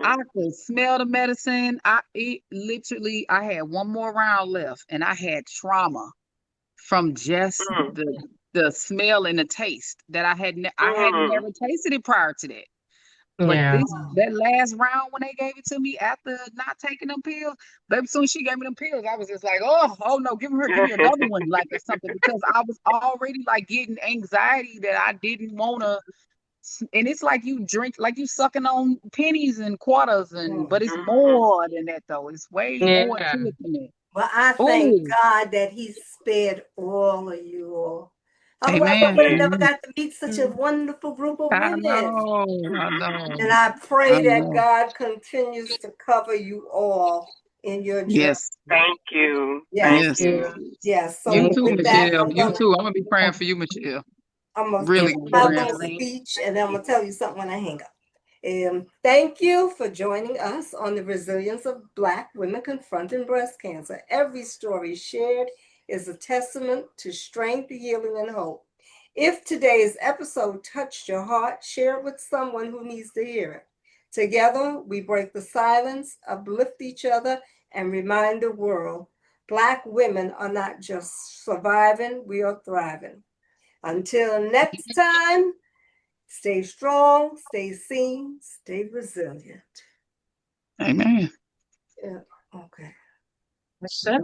I Mhm. could smell the medicine. I had one more round left and I had trauma from just Mm. the smell and the taste that I hadn't Mm. never tasted it prior to that. But yeah, Wow. that last round when they gave it to me after not taking them pills, baby, soon as she gave me them pills, I was just like, oh no, give me another one, like or something, because I was already like getting anxiety that I didn't wanna. And it's like you drink, like you sucking on pennies and quarters, but it's Mhm. more than that though. It's way more to yeah. it than that. Well, I thank Oh, God that He spared all of you all. Otherwise, I amen. would have Yes. never Amen. got to meet such a wonderful group of I women. know, I Mhm. And know, I I pray that know. God continues to cover you all in your journey. Yes, Thank you. Yes, Thank yes. you. yes. So You Thank too, with you. that, Michelle. You too. I'm gonna be praying for you, Michelle. I'm gonna Really give my praying little for you. Definitely. speech, and then I'm gonna tell you something when I hang up. Thank you for joining us on the resilience of Black women confronting breast cancer. Every story shared is a testament to strength, healing, and hope. If today's episode touched your heart, share it with someone who needs to hear it. Together, we break the silence, uplift each other, and remind the world Black women are not just surviving, we are thriving. Until next time, stay strong, stay seen, stay resilient. Amen. Yeah, okay. Shut